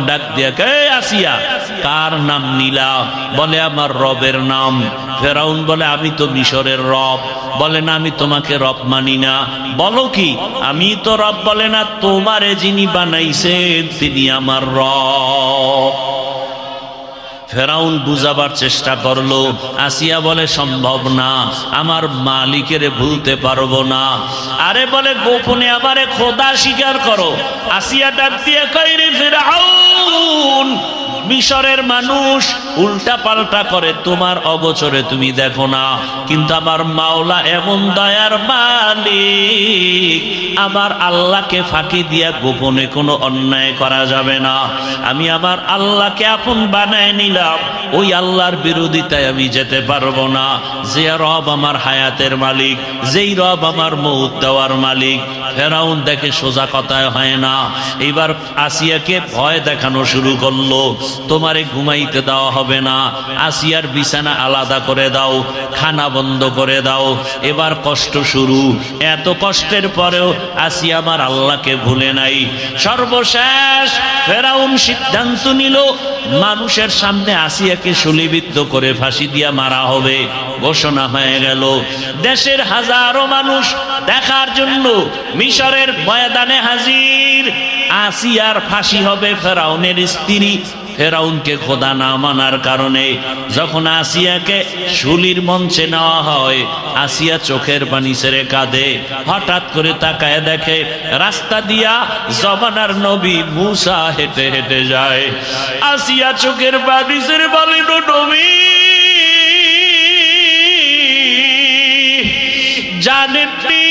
ডাক দিয়া কে আসিয়া কার নাম নিলা? বলে আমার রবের নাম। ফেরাউন বলে আমি তো মিশরের রব। বলে না, আমি তোমাকে রব মানি না। বলো কি? আমি তো রব। বলে না, তোমারে যিনি বানাইছেন তিনি আমার রব। ফেরাউন বুঝাবার চেষ্টা করলো। আসিয়া বলে সম্ভব না, আমার মালিকের ভুলতে পারবো না। আরে বলে গোপনে আমারে খোদা স্বীকার করো। আসিয়া ডাক দিয়ে কয়, রে ফেরাউন, মিশরের মানুষ উল্টা পাল্টা করে, তোমার অগোচরে তুমি দেখো না, কিন্তু আমার মাওলা এমন দয়ার মালিক, আমার আল্লাহকে ফাঁকি দিয়া গোপনে কোনো অন্যায় করা যাবে না। আমি আমার আল্লাহকে আপন বানায় নিলাম, ওই আল্লাহর বিরোধিতায় আমি যেতে পারবো না। যে রব আমার হায়াতের মালিক, যেই রব আমার মউত দেওয়ার মালিক। ফেরাউন দেখে সোজা কথায় হয় না। এবার আসিয়াকে ভয় দেখানো শুরু করলো, তোমারে ঘুমাইতে দেওয়া হবে না, আসিয়ার বিছানা আলাদা করে দাও, খানা বন্ধ করে দাও। এবার কষ্ট শুরু। এত কষ্টের পরেও আসিয়া আমার আল্লাহকে ভুলে নাই। সর্বশেষ ফেরাউন সিদ্ধান্ত নিল, মানুষের সামনে আসিয়াকে শুলিবিদ্ধ করে ফাঁসি দিয়া মারা হবে। ঘোষণা হয়ে গেল। দেশের হাজারো মানুষ দেখার জন্য মিশরের ময়দানে হাজির। আসিয়ার ফাঁসি হবে ফেরাউনের স্ত্রী। ফেরাউনকে খোদা না মানার কারণে যখন আসিয়াকে শুলির মঞ্চে নেওয়া হয়, আসিয়া চোখের পানি ছেড়ে কাঁদে। হঠাৎ করে তাকায় দেখে রাস্তা দিয়া জমানার নবী মুসা হেঁটে হেঁটে যায়। আসিয়া চোখের পানি ছেড়ে বলে, নবী জানেননি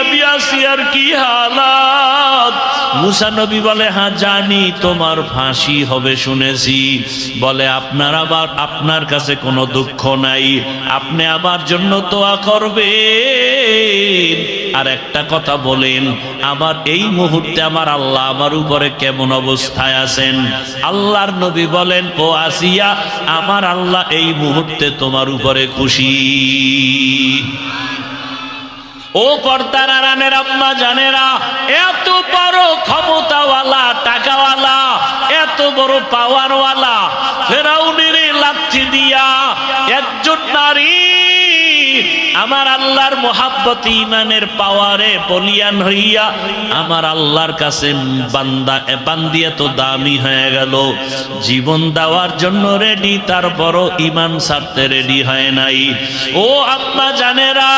আমি আসিয়ার কি হালাত? মুসা নবী বলে, হ্যাঁ জানি, তোমার ফাঁসি হবে শুনেছি। বলে, আপনার কাছে কোনো দুঃখ নাই, আপনি আমার জন্য দোয়া করবেন। আর একটা কথা বলেন, আমার এই মুহূর্তে আমার আল্লাহ আমার উপরে কেমন অবস্থায় আছেন? আল্লাহর নবী বলেন, ও আসিয়া, আমার আল্লাহ এই মুহূর্তে তোমার উপরে খুশি। ও পর্দার আড়ালের আম্মা জানেরা, এত বড় ক্ষমতাওয়ালা, টাকাওয়ালা, এত বড় পাওয়ারওয়ালা ফেরাউনের লাথি দিয়া একজন নারী আমার আল্লাহর মোহাব্বত ইমানের পাওয়ারে বলিয়ান হইয়া আমার আল্লাহর কাছে বান্দিয়া তো দামি হয়ে গেল, জীবন দেওয়ার জন্য রেডি, তারপরও ইমান ছাড়তে রেডি হয় নাই। ও আম্মা জানেরা,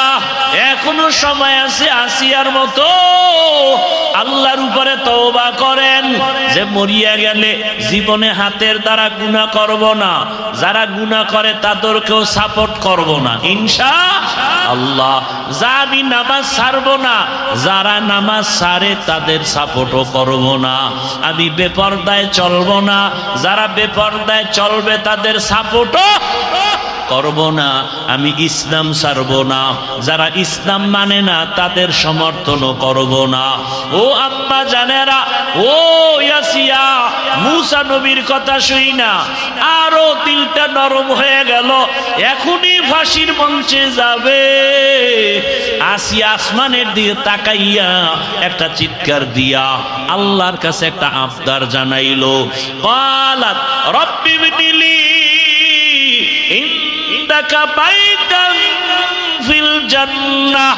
এখনো সময় আছে আসিয়ার মতো আল্লাহর উপরে তওবা করেন, যে মরিয়া গেলে জীবনে হাতের দ্বারা গুনাহ করব না, যারা গুনাহ করে তাদেরকেও সাপোর্ট করব না ইনশাআল্লাহ। যা আমি নামাজ ছাড়ব না, যারা নামাজ ছাড়ে তাদের সাপোর্টও করব না। আমি বেপরদায় চলব না, যারা বেপরদায় চলবে তাদের সাপোর্টও করব না। আমি ইসলাম ছাড়ব না, যারা ইসলাম মানে না তাদের সমর্থনও করব না। ও আম্মা জানেরা, ও ইয়াসিয়া, মুসা নবীর কথা শুই না আরো দিলটা নরম হয়ে গেল, এখনই ফাঁসির মঞ্চে যাবে। আসিয়া আসমানের দিকে তাকাইয়া একটা চিৎকার দিয়া আল্লাহর কাছে একটা আবদার জানাইলো। ক্বালাত রব্বি বিনিলি ইনদাকা বাইতান ফিল জান্নাহ।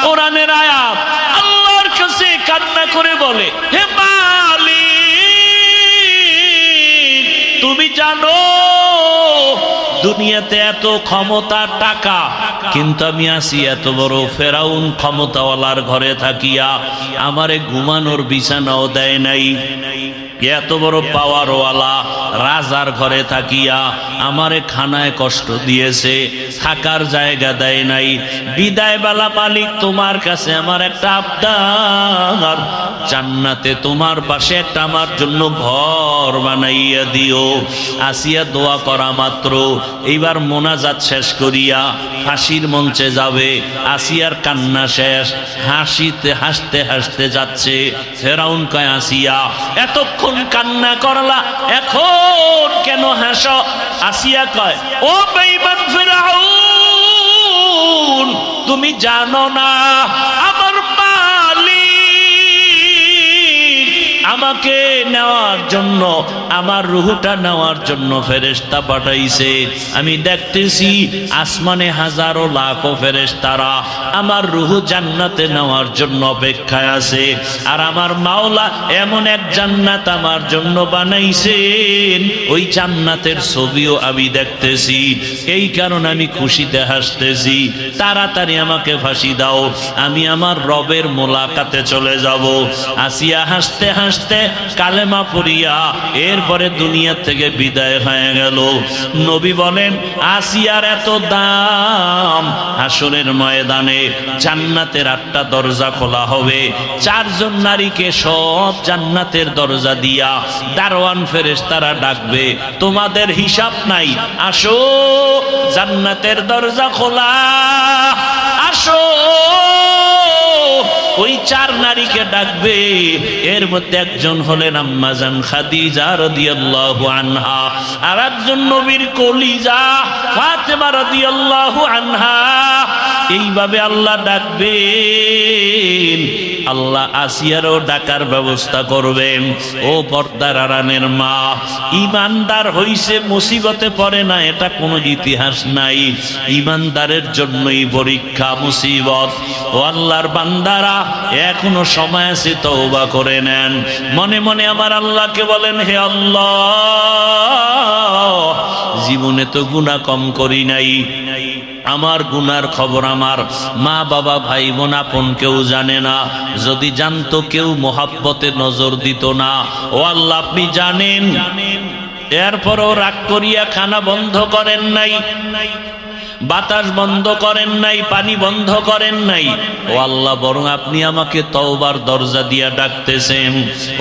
কোরআনের আয়াত। আল্লাহর কাছে কান্না করে বলে, হে মালিক, তুমি জানো দুনিয়াতে এত ক্ষমতা, টাকা, কিন্তু আমি আসি এত বড় ফেরাউন ক্ষমতাওয়ালার ঘরে থাকিয়া আমারে ঘুমানোর বিছানাও দেয় নাই। এত বড় পাওয়ারওয়ালা রাজার ঘরে থাকিয়া আমারে খানায় কষ্ট দিয়েছে, থাকার জায়গা দেয় নাই। বিদায় বেলা মালিক, তোমার কাছে আমার একটা আবদার, জান্নাতে তোমার পাশে একটা আমার জন্য ঘর বানাইয়া দিও। আসিয়া দোয়া করা মাত্র এইবার মোনাজাত শেষ করিয়া ফাঁসির মঞ্চে যাবে। আসিয়ার কান্না শেষ, হাসিতে হাসতে হাসতে যাচ্ছে। ফেরাউন কয়, আসিয়া এতক্ষণ কান্না করলা, এখন কেন হাসো? আসিয়া কয়, ও বেঈমান ফেরাউন, তুমি জানো না আমার মালিক আমাকে নেওয়ার জন্য, আমার রূহটা নেওয়ার জন্য ফেরেশতা পাঠাইছে। আমি দেখতেছি আসমানে হাজারো লাখো ফেরেশতারা আমার রূহ জান্নাতে নেওয়ার জন্য অপেক্ষায় আছে। আর আমার মাওলা এমন এক জান্নাত আমার জন্য বানাইছেন, ওই জান্নাতের ছবিও আমি দেখতেছি। এই কারণে আমি খুশিতে হাসতেছি। তাড়াতাড়ি আমাকে ফাঁসি দাও, আমি আমার রবের মোলাকাতে চলে যাব। আসিয়া হাসতে হাসতে কালেমা পড়িয়া এরপরে দুনিয়া থেকে বিদায় হয়ে গেল। নবী বলেন, আসিয়ার এত দাম, হাসরের ময়দানে জান্নাতের 8টা দরজা খোলা হবে। 4 জন নারীকে সব জান্নাতের দরজা দিয়া দারওয়ান ফেরেশতারা ডাকবে, তোমাদের হিসাব নাই, আসো জান্নাতের দরজা খোলা, আসো। ওই 4 নারীকে ডাকবে। এর মধ্যে একজন হলেন আম্মা জান খাদিজা রাদিয়াল্লাহু আনহা, আর একজন নবীর কলিজা ফাতেমা রাদিয়াল্লাহু আনহা। এইভাবে আল্লাহ ডাকবেন। আল্লাহ আসিয়ারও ডাকার ব্যবস্থা করবেন। ও পর্দার আড়ালের মা, ইমানদার হইছে মুসিবতে পড়ে না, এটা কোনো ইতিহাস নাই। ইমানদারের জন্যই পরীক্ষা মুসিবত। ও আল্লাহর বান্দারা, এখনো সময় আছে, তওবা করে নেন। মনে মনে আমার আল্লাহকে বলেন, হে আল্লাহ, জীবনে তো গুনাহ কম করি নাই, আমার গুনার খবর আমার মা বাবা ভাই বোন আপন কেউ জানে না। যদি জানতো কেউ মোহাব্বতে নজর দিত না। ও আল্লাহ, আপনি জানেন। এরপরও রাগ করিয়া খানা বন্ধ করেন নাই, বাতাস বন্ধ করেন নাই, পানি বন্ধ করেন নাই। ও আল্লাহ, বরং আপনি আমাকে তওবার দরজা দিয়া ডাকতেছেন।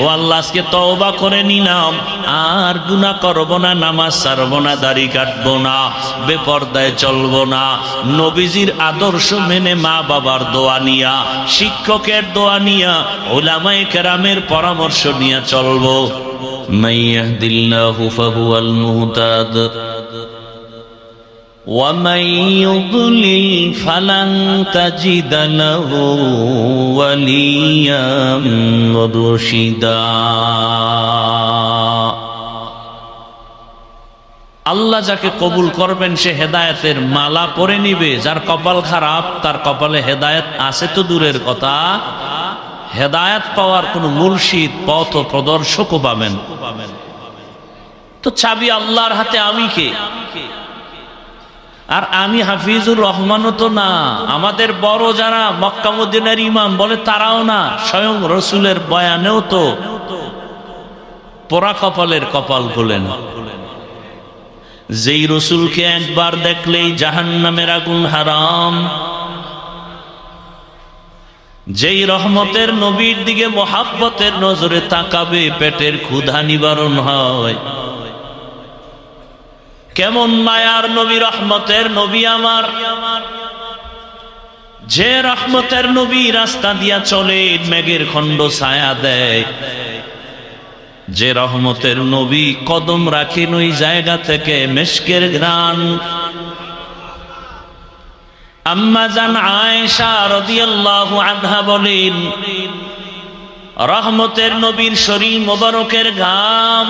ও আল্লাহ, আজকে তওবা করে নিলাম, আর গুনাহ করব না, নামাজ ছাড়ব না, দাড়ি কাটবো না, বেপরদায় চলবো না। নবীজির আদর্শ মেনে, মা বাবার দোয়া নিয়া, শিক্ষকের দোয়া নিয়া, উলামায়ে কেরামের পরামর্শ নিয়ে চলবো। মাইয়াহদিল্লাহু ফাহুয়াল মুহতাদ ومن يضلل فلن تجد له وليا مرشدا। আল্লাহ যাকে কবুল করবেন সে হেদায়েতের মালা পরে নিবে। যার কপাল খারাপ, তার কপালে হেদায়েত আছে তো দূরের কথা, হেদায়েত পাওয়ার কোনো মুর্শিদ পথ প্রদর্শকও পাবেন। তো চাবি আল্লাহর হাতে। আমি কে? আর আমি হাফিজুর রহমানও তো না। আমাদের বড় যারা মক্কা মদিনার ইমাম বলে, তারাও না। স্বয়ং রসুলের বয়ানেও তো পোড়া কপালের কপাল খুলেন। যেই রসুলকে একবার দেখলেই জাহান্নামের আগুন হারাম, যেই রহমতের নবীর দিকে মোহাব্বতের নজরে তাকাবে পেটের ক্ষুধা নিবারণ হয়। কেমন মায়ার নবী, রহমতের নবী আমার, যে রহমতের নবী রাস্তা দিয়া চলে মেঘের খণ্ড ছায়া দেয়, যে রহমতের নবী কদম রাখেন ওই জায়গা থেকে মেশকের ঘ্রাণ। আম্মা জান আয়েশা রাদিয়াল্লাহু আনহা বলেন, রহমতের নবীর শরীর মোবারকের ঘাম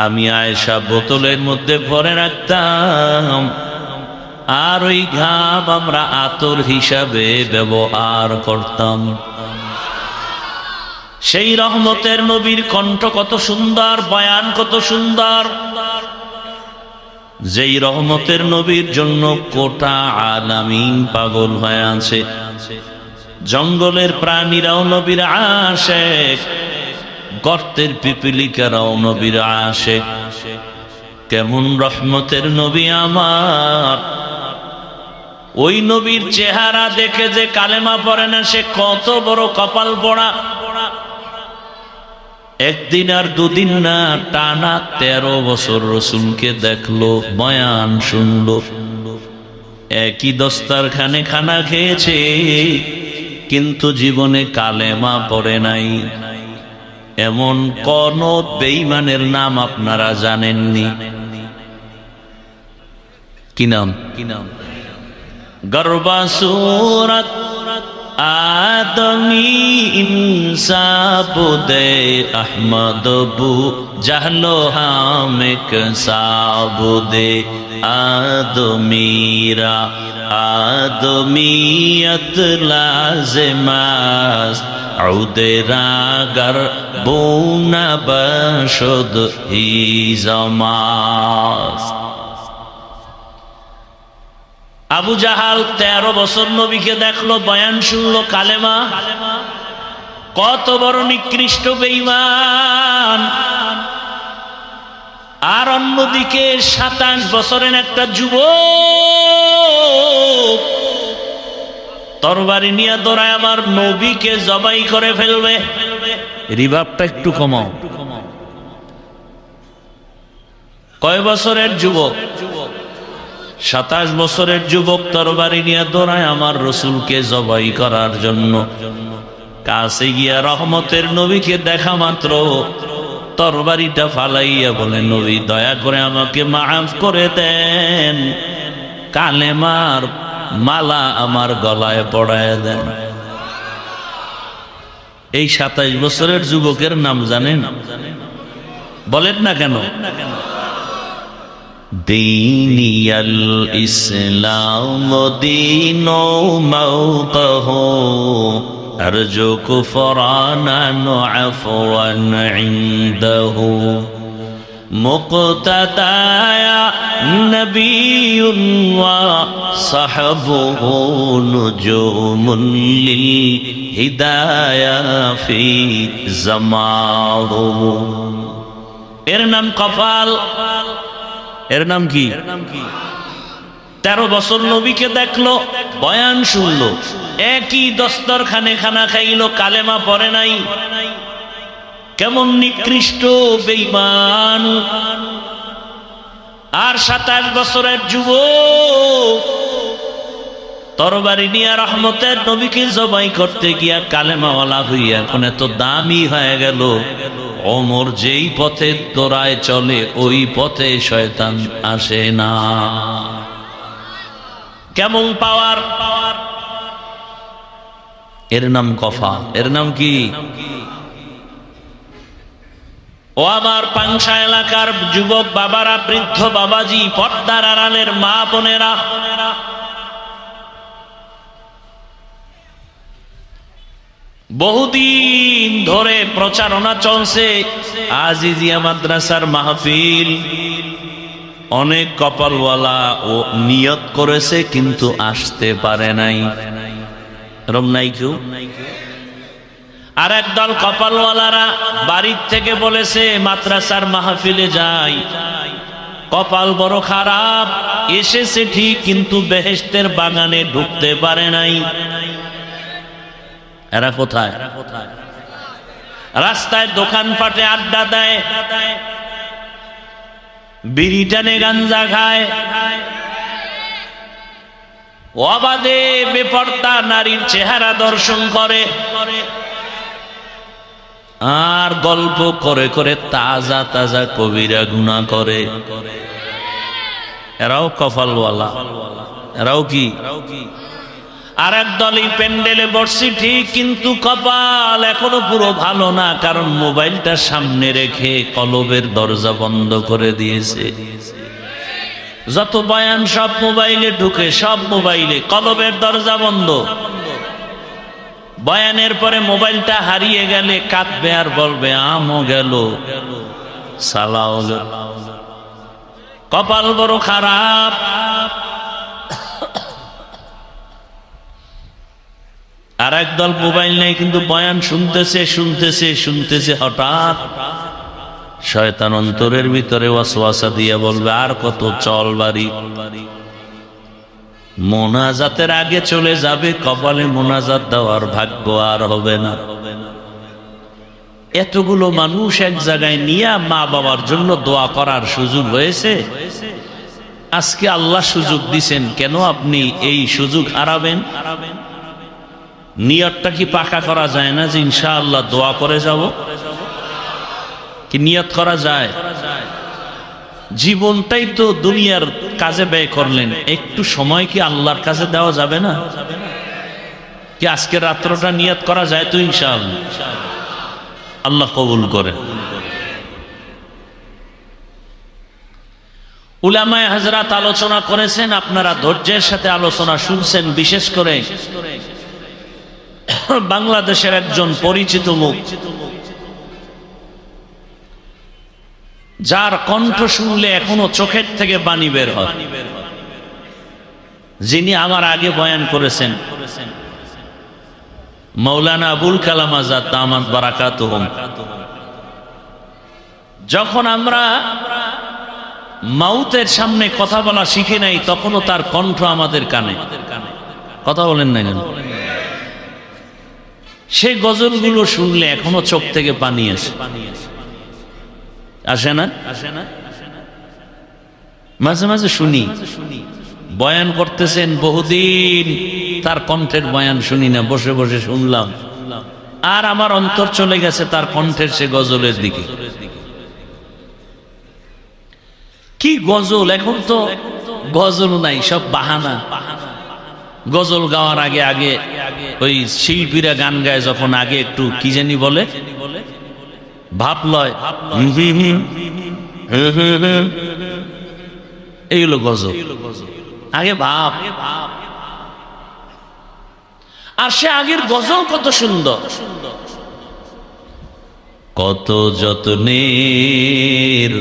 আমি আয়েশা বোতলের মধ্যে ভরে রাখতাম, আর ওই ঘাম আমরা আতর হিসাবে ব্যবহার করতাম। সেই রহমতের নবীর কণ্ঠ কত সুন্দর, বয়ান কত সুন্দর। যেই রহমতের নবীর জন্য গোটা আলামিন পাগল হয়ে আছে। জঙ্গলের প্রাণীরাও নবীর আশিক, গর্তের পিপিলিকারাও নবীর আশিক। কেমন রহমতের নবী আমার! ওই নবীর চেহারা দেখে যে কালেমা পড়ে না, সে কত বড় কপাল পোড়া। একদিন আর দুদিন না, টানা 13 বছর রসুলকে দেখলো, বয়ান শুনলো, একই দস্তারখানে খানা খেয়েছে, কিন্তু জীবনে কালেমা পড়ে নাই। এমন কোন বেঈমানের নাম আপনারা জানেননি? কি নাম? গর্বা সূরাত आदमी इंसाफ दे अहमद बू जहलो हम साब दे आदमीरा आदमीयत लाज़िमास औदेरागर बोना बशुद ही जमास। আবু জাহাল 13 বছর নবীকে দেখলো, বয়ান শুনলো, কালেমা। কত বড় নিকৃষ্ট বেঈমান। আর অন্যদিকে 27 বছরের একটা যুবক তরবারি নিয়ে দৌড়ায় আমার নবীকে জবাই করে ফেলবে। রিভাবটা একটু কমাও। কয় বছরের যুবক? 27 বছরের যুবক তরবারি নিয়ে দৌড়ায় আমার রসুলকে জবাই করার জন্য। কাছে গিয়া রহমতের নবীকে দেখা মাত্র তরবারিটা ফালাইয়া বলে, নবী দয়া করে আমাকে মাফ করে দেন, কালেমার মালা আমার গলায় পড়ায় দেন। এই 27 বছরের যুবকের নাম জানেন? বলেন না কেন? দীনিয়াল ইসলাম দীনো মাওকাহু আরজু কুফরানান আফওয়ান ইনদাহু মুক্তাদায়া নবিয়ুন ওয়া সাহাবুহু নুজুমুন লিল হিদায়া ফি জামাহু। এর নাম কপাল। এর নাম কি? 13 বছর নবীকে দেখলো, বয়ান শুনলো, একই দস্তরখানে খানা খাইলো, কালেমা পড়ে নাই। কেমন নিকৃষ্ট বেঈমান। আর 27 বছরের যুবক তরবারি নিয়ে রহমতের নবীকে জবাই করতে গিয়া কালেমাওয়ালা হইয়া এখন এত দামি হয়ে গেল। ওমর যেই পথে দৌড়ায় চলে ওই পথে শয়তান আসে না। কেমন পাওয়ার। এর নাম কফা। এর নাম কি? ও আমার পাংশা এলাকার যুবক বাবারা, বৃদ্ধ বাবাজি, পর্দার আড়ালের মা বোনেরা, বহুদিন ধরে প্রচারণা চলছে আজিজিয়া মাদ্রাসার মাহফিল। অনেক কপালওয়ালা ও নিয়ত করেছে কিন্তু আসতে পারে নাই। এরম নাই কেউ? আর একদল কপালওয়ালারা বাড়ির থেকে বলেছে মাদ্রাসার মাহফিলে যাই, কপাল বড় খারাপ, এসেছে ঠিক কিন্তু বেহেশতের বাগানে ঢুকতে পারে নাই। এরা কোথায়? রাস্তায় দোকানপাটে আড্ডা দেয়, বিড়ি টানে, গাঞ্জা খায়, অবাধে বেপর্দা নারীর চেহারা দর্শন করে, আর গল্প করে করে তাজা তাজা কবিরা গুনাহ করে। এরাও কপালওয়ালা। এরাও কি? আর একদল এই প্যান্ডেলে বসছি ঠিক কিন্তু কপাল এখনো পুরো ভালো না, কারণ মোবাইলটা সামনে রেখে কলবের দরজা বন্ধ করে দিয়েছে। যত বয়ান সব মোবাইলে ঢুকে, সব মোবাইলে, কলবের দরজা বন্ধ। বয়ানের পরে মোবাইলটা হারিয়ে গেলে কাঁদবে আর বলবে আমও গেল, সালাও গেল। কপাল বড় খারাপ। আর একদল মোবাইল নেই কিন্তু বয়ান শুনতেছে শুনতেছে শুনতেছে, হঠাৎ শয়তান অন্তরের ভিতরে ওয়াসওয়াসা দিয়ে বলবে আর কত, চল বাড়ি। মোনাজাতের আগে চলে যাবে, কপালে মোনাজাত দেওয়ার ভাগ্য আর হবে না। এতগুলো মানুষ এক জায়গায় নিয়ে মা বাবার জন্য দোয়া করার সুযোগ হয়েছে। আজকে আল্লাহ সুযোগ দিছেন, কেন আপনি এই সুযোগ হারাবেন? নিয়তটা কি পাকা করা যায় না যে ইনশাআল্লাহ দোয়া করে যাব? কি নিয়ত করা যায়? জীবনটাই তো দুনিয়ার কাজে ব্যয় করলেন, একটু সময় কি আল্লাহর কাছে দেওয়া যাবে না? কি আজকে রাত্রটা নিয়ত করা যায় তো ইনশাআল্লাহ? আল্লাহ কবুল করে। উলামায়ে হযরত আলোচনা করেছেন, আপনারা ধৈর্যের সাথে আলোচনা শুনছেন। বিশেষ করে বাংলাদেশের একজন পরিচিত মুখ, যার কণ্ঠ শুনলে এখনো চোখের থেকে পানি বের হয়, যিনি আমার আগে বয়ান করেছেন, মাওলানা আবুল কালাম আজাদ দামাত বারাকাতুহুম। যখন আমরা মাউতের সামনে কথা বলা শিখে নাই, তখনও তার কণ্ঠ আমাদের কানে। কথা বলেন না কেন? সেই গজলগুলো শুনলে এখনো চোখ থেকে পানি আসে, আসে না? মাঝে মাঝে শুনি, বয়ান করতেছেন বহুদিন, তার কণ্ঠের বয়ান শুনি না, বসে বসে শুনলাম, আর আমার অন্তর চলে গেছে তার কণ্ঠের সে গজলের দিকে। কি গজল! এখন তো গজল নাই, সব বাহানা। গজল গাওয়ার আগে আগে ওই শিল্পীরা গান গায় যখন, আগে একটু কি জানি বলে, ভাব লয়, এইগুলো গজল। আগে ভাব। আর সে আগের গজল কত সুন্দর, কত যত্নের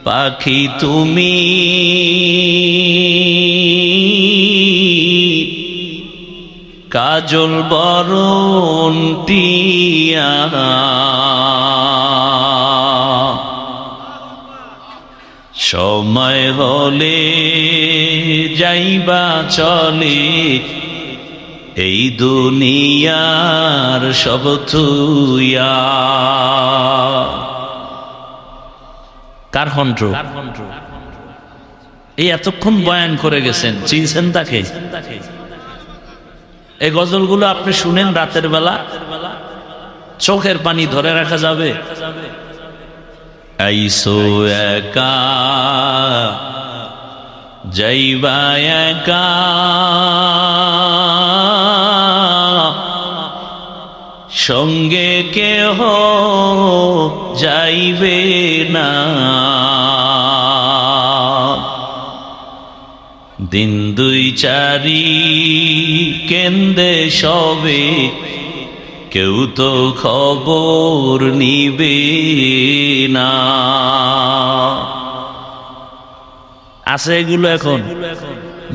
পাখি তুমি, কাজল বরণ টিয়া, সময় হলে যাইবা চলে, এই দুনিয়ার সব থুইয়া। কার কণ্ঠ? এই এতক্ষণ বয়ান করে গেছেন, চিনছেন তাকে? এই গজলগুলো আপনি শুনেন রাতের বেলা, চোখের পানি ধরে রাখা যাবে? আইসো একা যাইবা একা, সঙ্গে কেহ যাইবে না, দিন দুই চারি কেন্দে সবে, কেউ তো খবর নিবে না। আছে এগুলো এখন?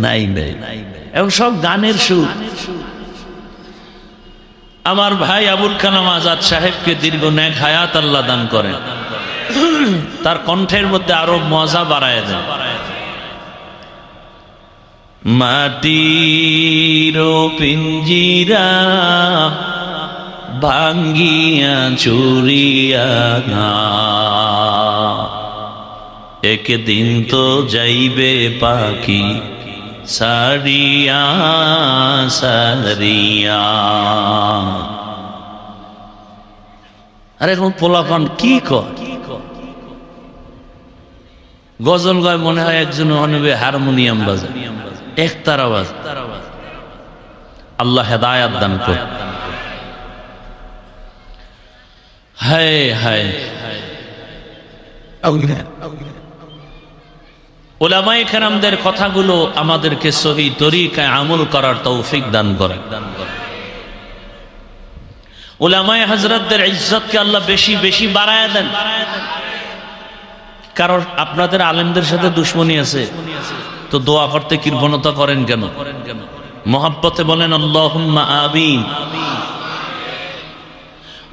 নাই নাই, এখন সব গানের সুর। আমার ভাই আবুল কালাম আজাদ সাহেবকে দীর্ঘ নেক হায়াত আল্লাহ দান করেন, তার কণ্ঠের মধ্যে আরো মজা বাড়ায় দেন। মাটির পিঞ্জিরা ভাঙ্গিয়া চুরিয়া, একদিন তো যাইবে পাখি সারিয়া সারিয়া। আরে এখন পোলাপান কি কয়, গজল গায় মনে হয় একজন অনবে হারমোনিয়াম বাজে, একতার আওয়াজ। আল্লাহ হেদায়াত দান করে। হায় হায়, উলামায়ে কেরামদের কথাগুলো আমাদেরকে সহি তরিকায় আমল করার তৌফিক দান করে। উলামায়ে হযরতদের ইজ্জতকে আল্লাহ বেশি বেশি বাড়ায় দেন। কারণ আপনাদের আলেমদের সাথে দুশ্মনী আছে, তো দোয়া করতে কৃপণতা করেন কেন? মহব্বতে বলেন আল্লাহুম্মা আমিন।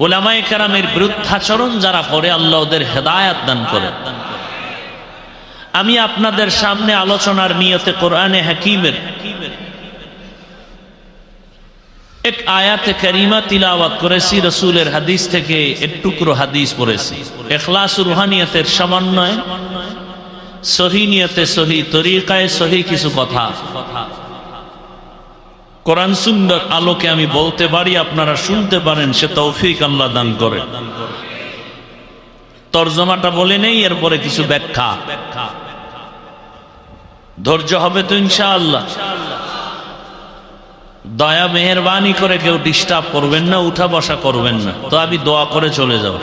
উলামায়ে কেরামের বিরুদ্ধাচরণ যারা করে, আল্লাহ ওদের হেদায়াত দান করে। আমি আপনাদের সামনে আলোচনার নিয়তে কোরআনে হাকিমের এক আয়াতে কারিমা তিলাওয়াত করেছি, রাসূলের হাদিস থেকে এক টুকরো হাদিস পড়েছি। ইখলাস রুহানিয়তের সমন্বয়, সহি নিয়তে, সহি তরিকায়, সহি কিছু কথা কোরআন সুন্নাহর আলোকে আমি বলতে পারি, আপনারা শুনতে পারেন, সে তৌফিক আল্লাহ দান করে। তরজমাটা বলে নেই, এরপরে কিছু ব্যাখ্যা। ধৈর্য হবে তো ইনশাআল্লাহ? দয়া মেহেরবানি করে কেউ ডিস্টার্ব করবেন না, উঠা বসা করবেন না, তো আমি দোয়া করে চলে যাব।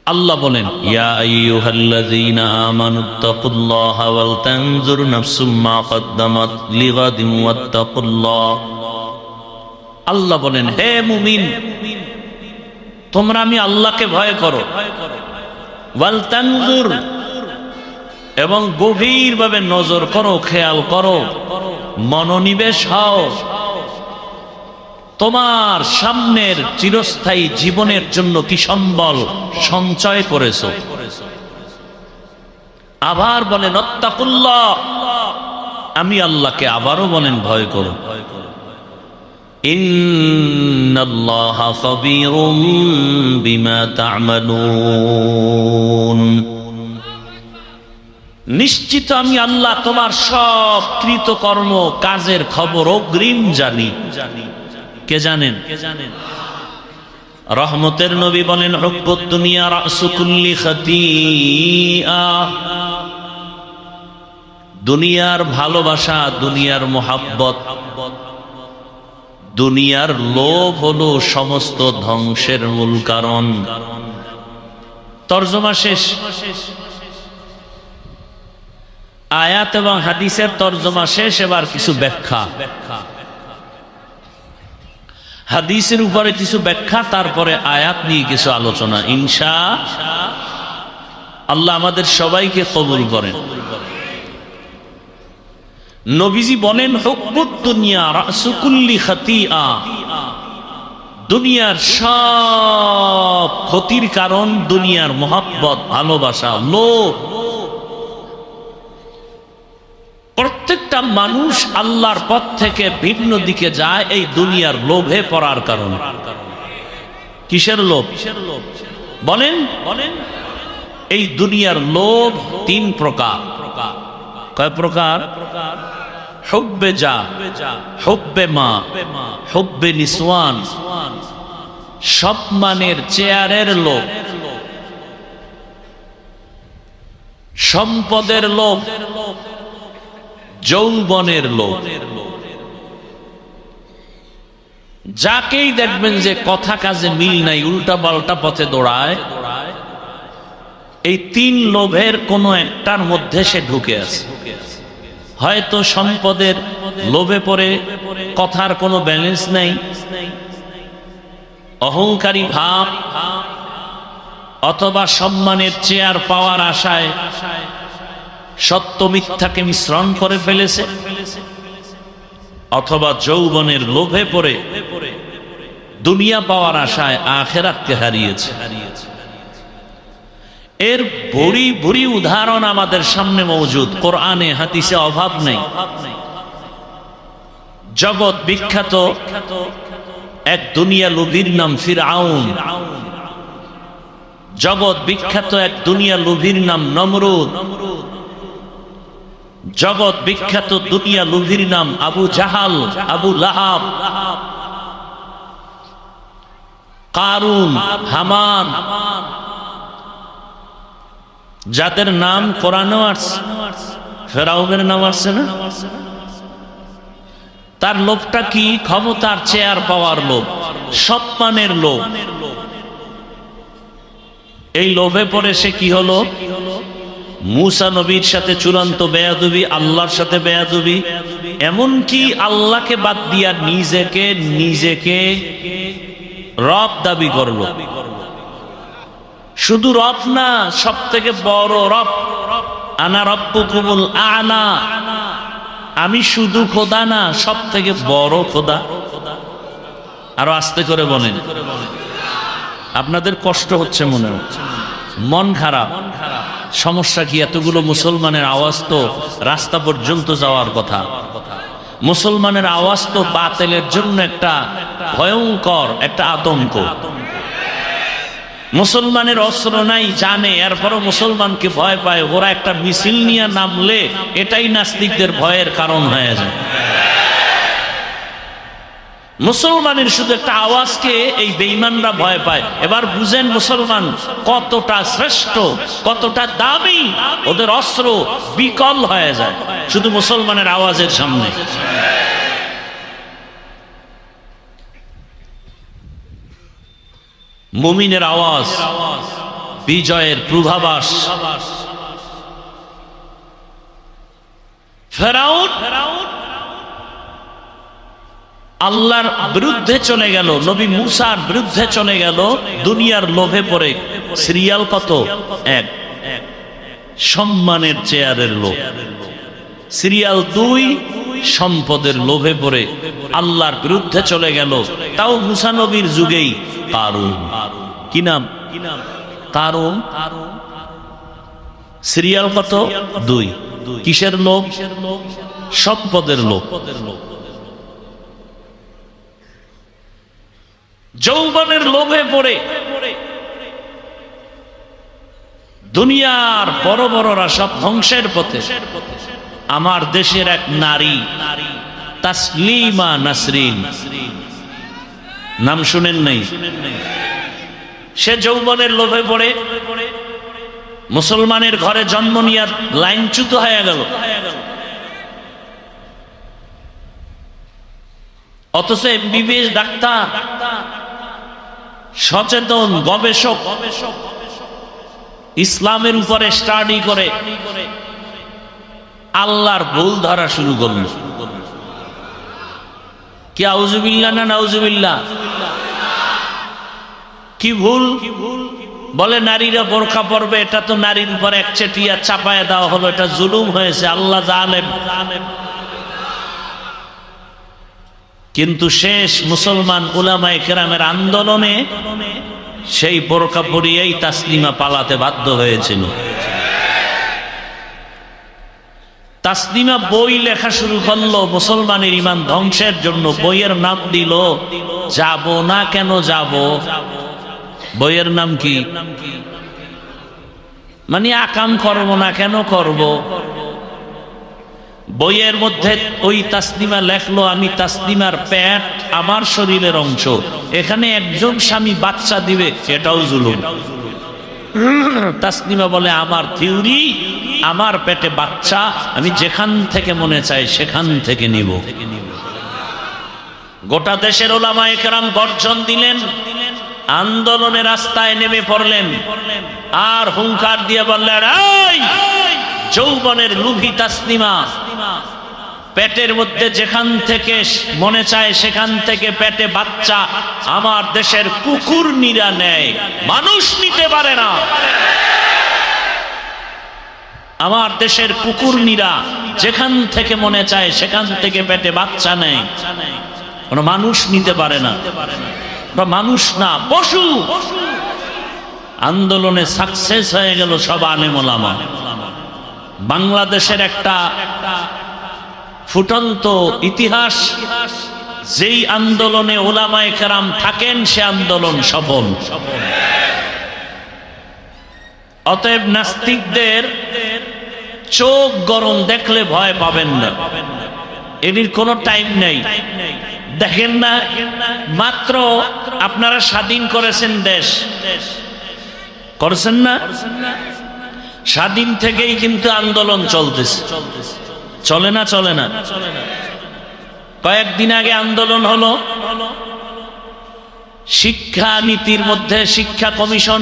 আল্লাহ বলেন, ইয়া আইয়ুহাল্লাযীনা আমানুত্তাকুল্লাহা ওয়াল তানজুর নাফসুম মা কদ্দামাত লিগাদিন ওয়াত্তাকুল্লাহ। আল্লাহ বলেন, হে মুমিন, তোমরা আমি আল্লাহকে ভয় করো, ওয়াল তানজুর, এবং গভীরভাবে নজর করো, খেয়াল করো, মনোনিবেশ হও, তোমার সামনের চিরস্থায়ী জীবনের জন্য কি সম্বল সঞ্চয় করেছো। আবার বলেন আত্তাকুল্লাহ, আমি আল্লাহকে আবারও বলেন ভয় করো। ইন্নাল্লাহা খাবীরুম বিমা তা'মালুন, নিশ্চিত আমি আল্লাহ তোমার সব কৃতকর্ম কাজের খবর অগ্রিম জানি। কে জানেন? রহমতের নবী বলেন, হুব্বুদ দুনিয়া রাসু কুল্লি খাতিআ, দুনিয়ার ভালোবাসা, দুনিয়ার মোহাব্বত, দুনিয়ার লোভ হলো সমস্ত ধ্বংসের মূল কারণ। তরজমা শেষ। আয়াত এবং হাদিসের তরজমা শেষ, এবার কিছু ব্যাখ্যা। হাদিসের উপরে কিছু ব্যাখ্যা, তারপরে আয়াত নিয়ে কিছু আলোচনা। ইনশাআল্লাহ আমাদের সবাইকে কবুল করেন। নবীজি বলেন, হুব্বুদ দুনিয়া রাসু কুল্লি খাতিআ, দুনিয়ার সব ক্ষতির কারণ দুনিয়ার মোহাব্বত, ভালোবাসা, লোভ। প্রত্যেকটা মানুষ আল্লাহর পথ থেকে ভিন্ন দিকে যায় এই দুনিয়ার লোভে পড়ার কারণে। কিসের লোভ? বলেন, এই দুনিয়ার লোভ তিন প্রকার। কয় প্রকার? হুব্বে যা, হুব্বে মা, হুব্বে নিসওয়ান, সম্মানের চেয়ারের লোভ, সম্পদের লোভ, যৌবনের লোভ। যাকেই দেখবেন যে কথা কাজে মিল নাই, উল্টা পাল্টা পথে দৌড়ায়, এই তিন লোভের কোন একটার মধ্যে সে ঢুকে আছে। হয়তো সম্পদের লোভে পড়ে কথার কোনো ব্যালেন্স নেই, অহংকারী ভাব, অথবা সম্মানের চেয়ার পাওয়ার আশায় সত্য মিথ্যাকে মিশ্রণ করে ফেলেছে, অথবা যৌবনের লোভে পড়ে দুনিয়া পাওয়ার আশায় আখিরাতকে হারিয়েছে। এর ভরি ভরি উদাহরণ আমাদের সামনে মজুদ, কোরআনে হাদিসে অভাব নেই। জগৎ বিখ্যাত এক দুনিয়া লোভীর নাম ফিরআউন, জগৎ বিখ্যাত এক দুনিয়া লোভীর নাম নমরুদ, জগৎ বিখ্যাত দুনিয়া লোভীর নাম আবু জাহাল, আবু লাহাব, কারুন, হামান, যাদের নাম কোরআনে আসছে। ফেরাউনের নাম আসছে না? তার লোভটা কি? ক্ষমতার চেয়ার পাওয়ার লোভ, সম্মানের লোভ। এই লোভে পড়ে সে কি হলো? মূসা নবীর সাথে চূড়ান্ত বেয়াদবি, আল্লাহর সাথে বেয়াদবি, এমনকি আল্লাহকে বাদ দিয়া নিজেকে রব দাবি করলো। শুধু রব না, সব থেকে বড় রব, আনা রব্বুকুমুল আ'লা, আমি শুধু খোদা না, সব থেকে বড় খোদা। আরো আস্তে করে বলেন, আপনাদের কষ্ট হচ্ছে, মনে হচ্ছে, মন খারাপ। সমস্যা কি? এতগুলো মুসলমানের আওয়াজ তো রাস্তা পর্যন্ত যাওয়ার কথা। মুসলমানের আওয়াজ তো বাতিলের জন্য একটা ভয়ঙ্কর একটা আতঙ্ক। মুসলমানের অস্ত্র নাই জানে, এরপরও মুসলমানকে ভয় পায়। ওরা একটা মিছিল নিয়ে নামলে এটাই নাস্তিকদের ভয়ের কারণ হয়ে যায়। মুসলমানের শুধু একটা আওয়াজকে এই বেঈমানরা ভয় পায়। এবার বুঝেন মুসলমান কতটা শ্রেষ্ঠ, কতটা দামি। ওদের অস্ত্র বিকল হয়ে যায় শুধু মুসলমানের আওয়াজের সামনে। মুমিনের আওয়াজ বিজয়ের পূর্বাভাস। ফেরাউন আল্লাহর বিরুদ্ধে চলে গেল, নবী মুসার বিরুদ্ধে চলে গেল দুনিয়ার লোভে পড়ে। সিরিয়াল কত? এক, সম্মানের চেয়ারের লোভ। সিরিয়াল দুই, সম্পদের লোভে পড়ে আল্লাহর বিরুদ্ধে চলে গেল। তাও মুসা নবীর যুগেই। কারুন, কি নাম? কারুন। সিরিয়াল কত? দুই। কিসের লোভ? সম্পদের লোভ। যৌবনের লোভে পড়ে দুনিয়ার বড় বড়রা সব ধ্বংসের পথে। আমার দেশের এক নারী তাসলিমা নাসরিন, নাম শুনেন নাই? সে যৌবনের লোভে পড়ে মুসলমানের ঘরে জন্ম নিয়ে লাইনচ্যুত হয়ে গেল। অথচ এমবিবিএস ডাক্তার, সচেতন গবেষক, ইসলামের উপরে স্টাডি করে আল্লাহর ভুল ধরা শুরু করল। কি আউযুবিল্লাহ না নাউযুবিল্লাহ? কি ভুল? বলে নারীরা বোরকা পরবে, এটা তো নারীর উপরে একচেটিয়া চাপায় দেওয়া হলো, এটা জুলুম হয়েছে, আল্লাহ জালেম। কিন্তু শেষ মুসলমান উলামায়ে কেরামের আন্দোলনে সেই বোরকা পরিয়েই তাসলিমা পালাতে বাধ্য হয়েছিল। তাসলিমা বই লেখা শুরু করলো মুসলমানের ঈমান ধ্বংসের জন্য। বইয়ের নাম দিল যাব না কেন যাব। বইয়ের নাম কি? মানে আকাম করব না কেন করব। বইয়ের মধ্যে ওই তাসলিমা লেখলো, আমি তাসলিমার পেট আমার শরীরের অংশ, এখানে একজন স্বামী বাচ্চা দিবে, এটাও জুলুম। তাসলিমা বলে আমার থিওরি, আমার পেটে বাচ্চা, আমি যেখান থেকে মনে চাই সেখান থেকে নিব। গোটা দেশের উলামায়ে কেরাম গর্জন দিলেন, আন্দোলনে রাস্তায় নেমে পড়লেন, আর হুঙ্কার দিয়ে বললেন, এই যৌবনের লোভী তাসলিমা, পেটের মধ্যে যেখান থেকে মনে চায় সেখান থেকে পেটে বাচ্চা আমার দেশের কুকুর নিরা নেয়, মানুষ নিতে পারে না। আমার দেশের কুকুর নিরা যেখান থেকে মনে চায় সেখান থেকে পেটে বাচ্চা নেয়, কোন মানুষ নিতে পারে না। মানুষ না, পশু। আন্দোলনে সাকসেস হয়ে গেল সব আলেম ওলামা। বাংলাদেশের একটা ফুটন্ত ইতিহাস, যেই আন্দোলনে উলামায়ে কেরাম থাকেন সে আন্দোলন সফল। অতএব নাস্তিকদের চোখ গরম দেখলে ভয় পাবেন না, এর কোনো টাইম নেই। দেখেন না, মাত্র আপনারা স্বাধীন করেছেন দেশ, করেছেন না? স্বাধীন থেকেই কিন্তু আন্দোলন চলতেছে, চলে না? চলে না? কয়েকদিন আগে আন্দোলন হলো শিক্ষা নীতির মধ্যে। শিক্ষা কমিশন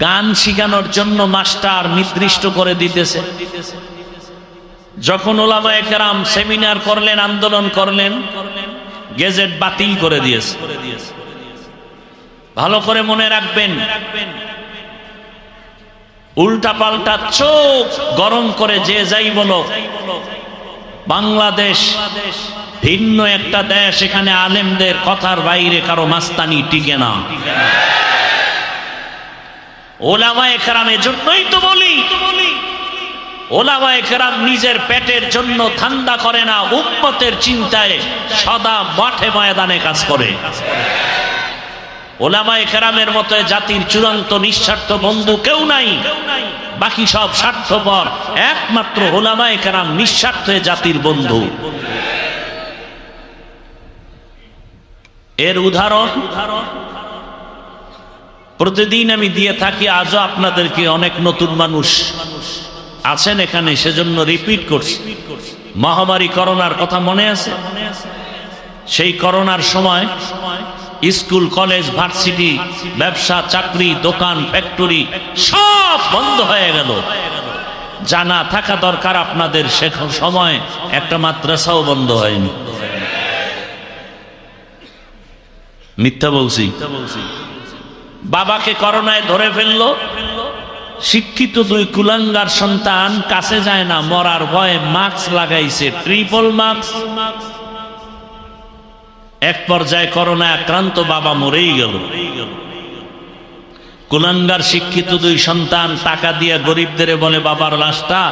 গান শিখানোর জন্য মাস্টার নির্দিষ্ট করে দিতেছে। যখন উলামায়ে কেরাম সেমিনার করলেন, আন্দোলন করলেন, গেজেট বাতিল করে দিয়েছে। ভালো করে মনে রাখবেন, উল্টা পাল্টা চোখ গরম করে যে যাই বলো, বাংলাদেশ ভিন্ন একটা দেশ, এখানে আলেমদের কথার বাইরে কারো মাস্তানি টিকে না। উলামায়ে কেরাম, এজন্যই তো বলি, উলামায়ে কেরাম নিজের পেটের জন্য ধান্দা করে না, উম্মতের চিন্তায় সদা মাঠে ময়দানে কাজ করে। উলামায়ে কেরামের মতো জাতির চূড়ান্ত নিঃস্বার্থ বন্ধু কেউ নাই, বাকি সব স্বার্থপর। একমাত্র উলামায়ে কেরাম নিঃস্বার্থ জাতির বন্ধু। এর উদাহরণ প্রতিদিন আমি দিয়ে থাকি, আজও আপনাদেরকে। অনেক নতুন মানুষ আছেন এখানে, সেজন্য রিপিট করছি। মহামারী করোনার কথা মনে আছে? সেই করোনার সময় স্কুল, কলেজ, ভার্সিটি, ব্যবসা, চাকরি, দোকান, ফ্যাক্টরি সব বন্ধ হয়ে গেল। জানা থাকা দরকার আপনাদের, সে সময় একটা মাদ্রাসাও বন্ধ হয়নি। মিথ্যা বলছি? বাবাকে করোনায় ধরে ফেললো, শিক্ষিত দুই কুলাঙ্গার সন্তান কাছে যায় না, মরার ভয়ে মাস্ক লাগাইছে, ট্রিপল মাস্ক। এক পর্যায়ে করোনায় আক্রান্ত বাবা মরেই গেল। কুলাঙ্গার শিক্ষিত দুই সন্তান টাকা দিয়ে গরিবদের বলে, বাবার লাশটা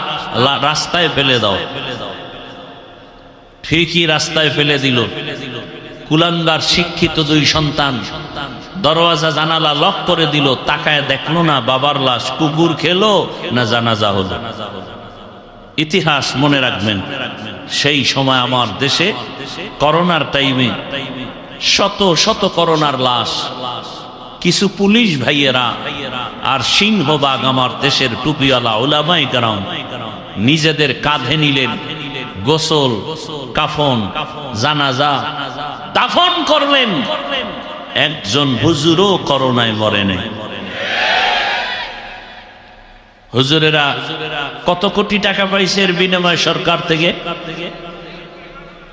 রাস্তায় ফেলে দাও। ঠিকই রাস্তায় ফেলে দিল। কুলাঙ্গার শিক্ষিত দুই সন্তান দরওয়াজা জানালা লক করে দিল, তাকায় দেখলো না বাবার লাশ কুকুর খেলো না জানাজা হলো। ইতিহাস মনে রাখবেন, সেই সময় আমার দেশে করোনার টাইমে শত শত করোনার লাশ। কিছু পুলিশ ভাইয়েরা আর সিংহবাগ আমার দেশের টুপিওয়ালা উলামায়ে কেরাম নিজেদের কাঁধে নিলেন গোসল, কাফন, জানাজা, দাফন করলেন। একজন হুজুরও করোনায় মরে নাই। হুজুরেরা কত কোটি টাকা পাইছে এর বিনিময়ে সরকার থেকে?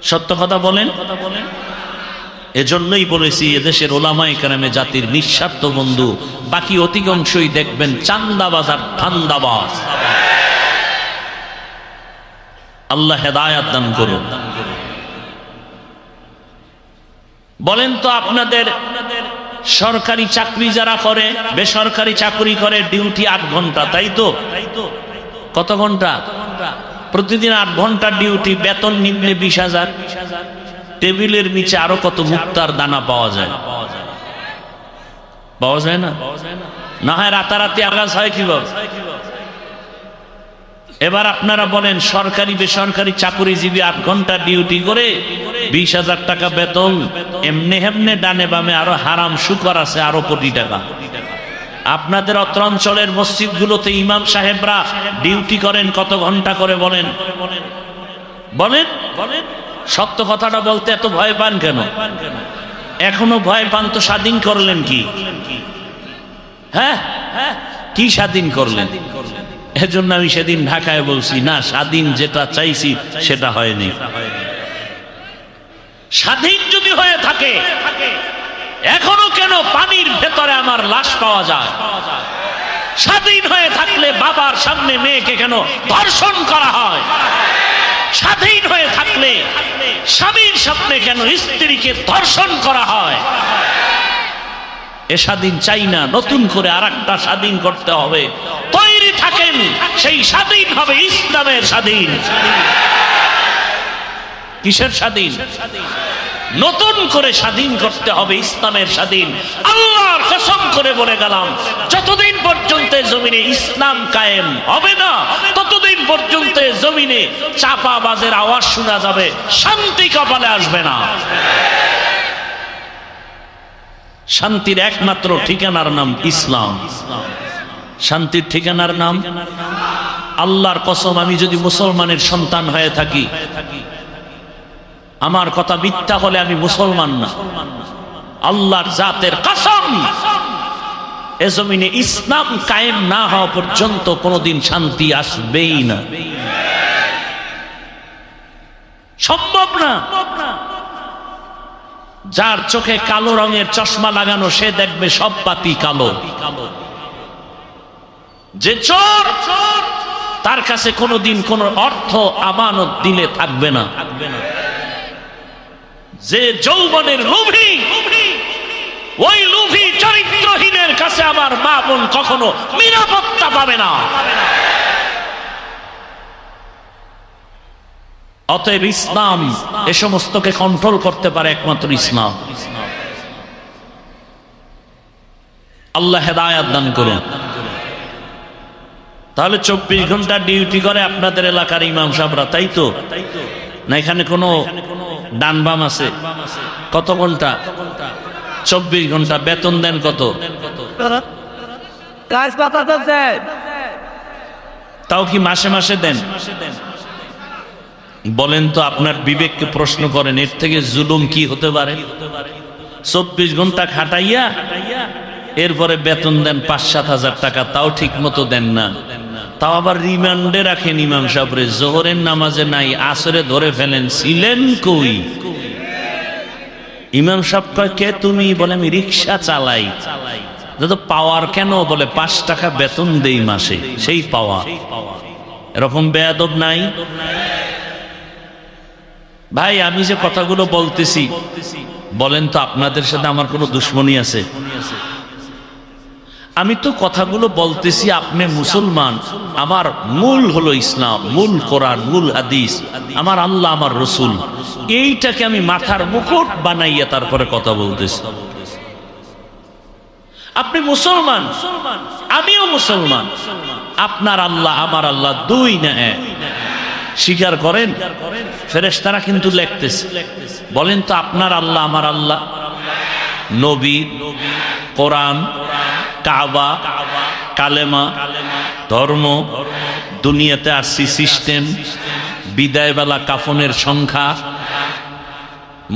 সত্য কথা বলেন। এজন্যই বলেছি, এদেশের ওলামায়ে কেরামে জাতির নিঃস্বার্থ বন্ধু, বাকি অধিকাংশই দেখবেন চান্দাবাজ আর ধান্দাবাজ। আল্লাহ হেদায়াত দান করুন। বলেন তো, আপনাদের সরকারি চাকরি যারা করে, বেসরকারি চাকরি করে, ডিউটি 8 ঘন্টা, তাই তো? কত ঘন্টা? প্রতিদিন 8 ঘন্টা ডিউটি, বেতন নিম্নে 20,000। টেবিলের নিচে আরো কত মুক্তার দানা পাওয়া যায়? পাওয়া যায় না? না হয় রাতারাতি আগাজ হয় কিভাবে? এবার আপনারা বলেন, সরকারি বেসরকারি চাকরিজীবী 8 ঘন্টা ডিউটি করে 20,000 টাকা বেতন, এমনি হেমনে ডানে বামে আরো হারাম শুকর আছে আরো কোটি টাকা। আপনাদের অত্র অঞ্চলের মসজিদগুলোতে ইমাম সাহেবরা ডিউটি করেন কত ঘন্টা করে বলেন? বলেন বলেন। সত্য কথাটা বলতে এত ভয় পান কেন? এখনো ভয় পান তো স্বাধীন করলেন কি? হ্যাঁ, কি স্বাধীন করলেন? এজন্য আমি সেদিন ঢাকায় বলছি, না, স্বাধীন যেটা চাইছি সেটা হয়নি। স্বাধীন যদি হয়ে থাকে, এখনো কেন পানির ভেতরে আমার লাশ পাওয়া যায়? স্বাধীন হয়ে থাকলে বাবার সামনে মেয়েকে কেন ধর্ষণ করা হয়? স্বাধীন হয়ে থাকলে স্বামীর সামনে কেন স্ত্রীকে ধর্ষণ করা হয়? এ স্বাধীন চাই না, নতুন করে আরেকটা স্বাধীন করতে হবে। তৈরি থাকেন, সেই স্বাধীন হবে ইসলামের স্বাধীন। কিসের স্বাধীন? নতুন করে স্বাধীন করতে হবে ইসলামের স্বাধীন। আল্লাহর কসম করে বলে গেলাম, যতদিন পর্যন্ত জমিনে ইসলাম কায়েম হবে না, ততদিন পর্যন্ত জমিনে চাপাবাজের আওয়াজ শোনা যাবে, শান্তি কপালে আসবে না। শান্তির একমাত্র ঠিকানার নাম ইসলাম। শান্তির ঠিকানার নাম আল্লাহর কসম, আমি যদি মুসলমানের সন্তান হয়ে থাকি, আমার কথা মিথ্যা হলে আমি মুসলমান না। আল্লাহর জাতের কসম, এ জমিনে ইসলাম কায়েম না হওয়া পর্যন্ত কোনোদিন শান্তি আসবেই না, সম্ভব না। যার চোখে কালো রঙের চশমা লাগানো, সে দেখবে সব বাতি কালো। যে চোর, তার কাছে কোনোদিন কোন অর্থ আমানত দিলে থাকবে না। যে যৌবনের লোভী, ওই লোভী চরিত্রহীনের কাছে আমার মা বোন কখনো নিরাপত্তা পাবে না। অতএব ইসলাম এ সমস্তকে কন্ট্রোল করতে পারে একমাত্র ইসলাম। আল্লাহ হেদায়াত দান করুন। তাহলে 24 ঘন্টা ডিউটি করে আপনাদের এলাকার ইমাম সাহেবরা, তাই তো? না এখানে কোনো ডান বাম আছে। কত ঘন্টা? 24 ঘন্টা। বেতন দেন কত? তাও কি মাসে মাসে দেন? বলেন তো, আপনার বিবেককে প্রশ্ন করেন, এর থেকে জুলুম কি হতে পারে? 24 ঘন্টা খাটাইয়া এরপরে বেতন দেন 5-7 হাজার টাকা, তাও ঠিক মতো দেন না। তাও আবার রিমান্ডে রাখেন ইমাম সাহেবরে, জোহরের নামাজে নাই, আসরে ধরে ফেলেন, ছিলেন কই? ইমাম সাহেব কয়, কে তুমি? বলে, আমি রিক্সা চালাই। তো পাওয়ার কেন? বলে, 5 টাকা বেতন দেই মাসে, সেই পাওয়া। এরকম বেয়াদব নাই? ভাই, আমি যে কথাগুলো বলতেছি, বলেন তো আপনাদের সাথে আমার কোনো দুশ্মনী আছে? আমি তো কথাগুলো বলতেছি, আপনি মুসলমান, আমার মূল হলো ইসলাম, মূল কোরআন, মূল হাদিস, আমার আল্লাহ, আমার রসুল, এইটাকে আমি মাথার মুকুট বানাইয়া তারপরে কথা বলতেছি। আপনি মুসলমান, আমিও মুসলমান, আপনার আল্লাহ আমার আল্লাহ দুই না এক, স্বীকার করেন? ফেরেশতারা কিন্তু লিখতেছে। বলেন তো, আপনার আল্লাহ আমার আল্লাহ, নবী, কোরআন, কাবা, কালেমা, ধর্ম, দুনিয়াতে আসছি সিস্টেম, বিদায়বেলা কাফনের সংখ্যা,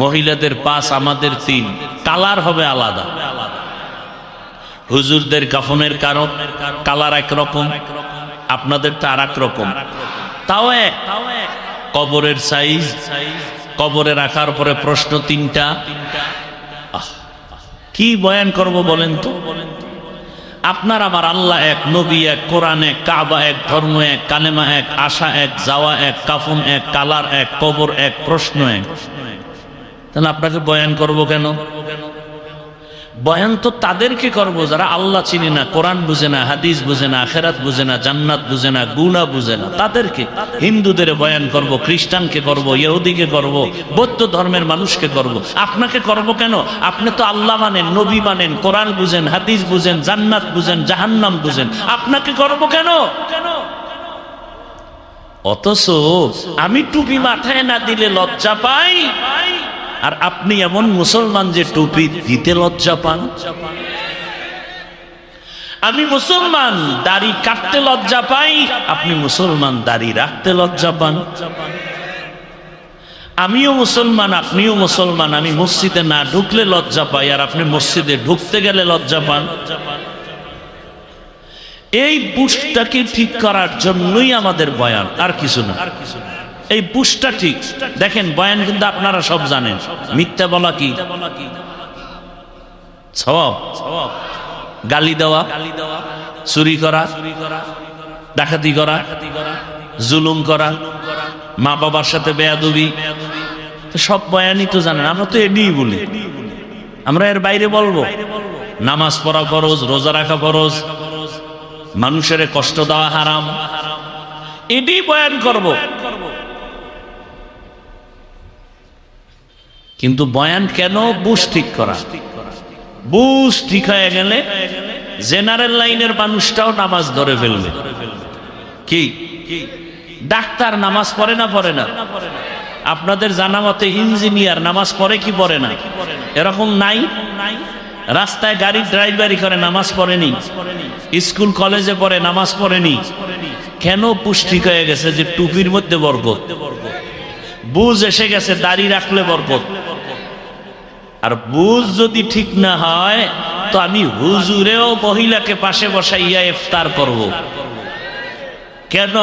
মহিলাদের 5, আমাদের 3, কালার হবে আলাদা। হুজুরদের কাফনের কারণ কালার একরকম, আপনাদেরটা আর এক রকম, তাও এক। কবরের সাইজ, কবরে রাখার পরে প্রশ্ন 3টা। কি বয়ান করব বলেন তো? আপনার আমার আল্লাহ এক, নবী এক, কোরআন এক, কাবা এক, ধর্ম এক, কালেমা এক, আশা এক, যাওয়া এক, কাফন এক, কালার এক, কবর এক, প্রশ্ন এক। তাহলে আপনাকে বয়ান করব কেন? বয়ান তো তাদেরকে করব যারা আল্লাহ চিনে না, কোরআন বুঝে না, হাদিস বুঝে না, আখিরাত বুঝে না, জান্নাত বুঝে না, গুনাহ বুঝে না, তাদেরকে। হিন্দুদের বয়ান করব, খ্রিস্টানকে করব, ইহুদিকে করব, বৌদ্ধ ধর্মের মানুষকে করব। আপনাকে করব কেন? আপনি তো আল্লাহ মানেন, নবী মানেন, কোরআন বুঝেন, হাদিস বুঝেন, জান্নাত বুঝেন, জাহান্নাম বুঝেন, আপনাকে করব কেন? অথচ আমি টুপি মাথায় না দিলে লজ্জা পাই, আর আপনি এমন মুসলমান যে টুপি দিতে লজ্জা পান। আমি মুসলমান, দাড়ি কাটতে লজ্জা পাই, আপনি মুসলমান, দাড়ি রাখতে লজ্জা পান। আমিও মুসলমান, আপনিও মুসলমান, আমি মসজিদে না ঢুকলে লজ্জা পাই, আর আপনি মসজিদে ঢুকতে গেলে লজ্জা পান। এই বুঝটাকে ঠিক করার জন্যই আমাদের বয়ান, আর কিছু না। এই বুঝটা ঠিক দেখেন। বয়ান কিন্তু আপনারা সব জানেন, মিথ্যা বলা কি সওয়াব, গালি দেওয়া, চুরি করা, ডাকাতি করা, জুলুম করা, মা বাবার সাথে বেয়াদবি, সব বয়ানই তো জানেন। আমরা তো এডিই বলি, আমরা এর বাইরে বলবো? নামাজ পড়া ফরজ, রোজা রাখা ফরজ, মানুষের কষ্ট দেওয়া হারাম, এডি বয়ান করব। কিন্তু বয়ান কেন? বুঝ ঠিক করা। বুঝ ঠিক হয়ে গেলে জেনারেল লাইনের মানুষটাও নামাজ ধরে ফেলবে। কি ডাক্তার নামাজ পড়ে না? পড়ে না। আপনাদের জানা মতে ইঞ্জিনিয়ার নামাজ পড়ে কি পড়ে না? এরকম নাই? রাস্তায় গাড়ি ড্রাইভারি করে, নামাজ পড়েনি। স্কুল কলেজে পড়ে, নামাজ পড়েনি। কেন? বুঝ ঠিক হয়ে গেছে যে টুপির মধ্যে বরকত, বুঝ এসে গেছে দাড়ি রাখলে বরকত। আর বুঝ যদি ঠিক না হয় তো আমি হুজুরেও মহিলাকে পাশে বসাইয়া ইফতার করব। কেন?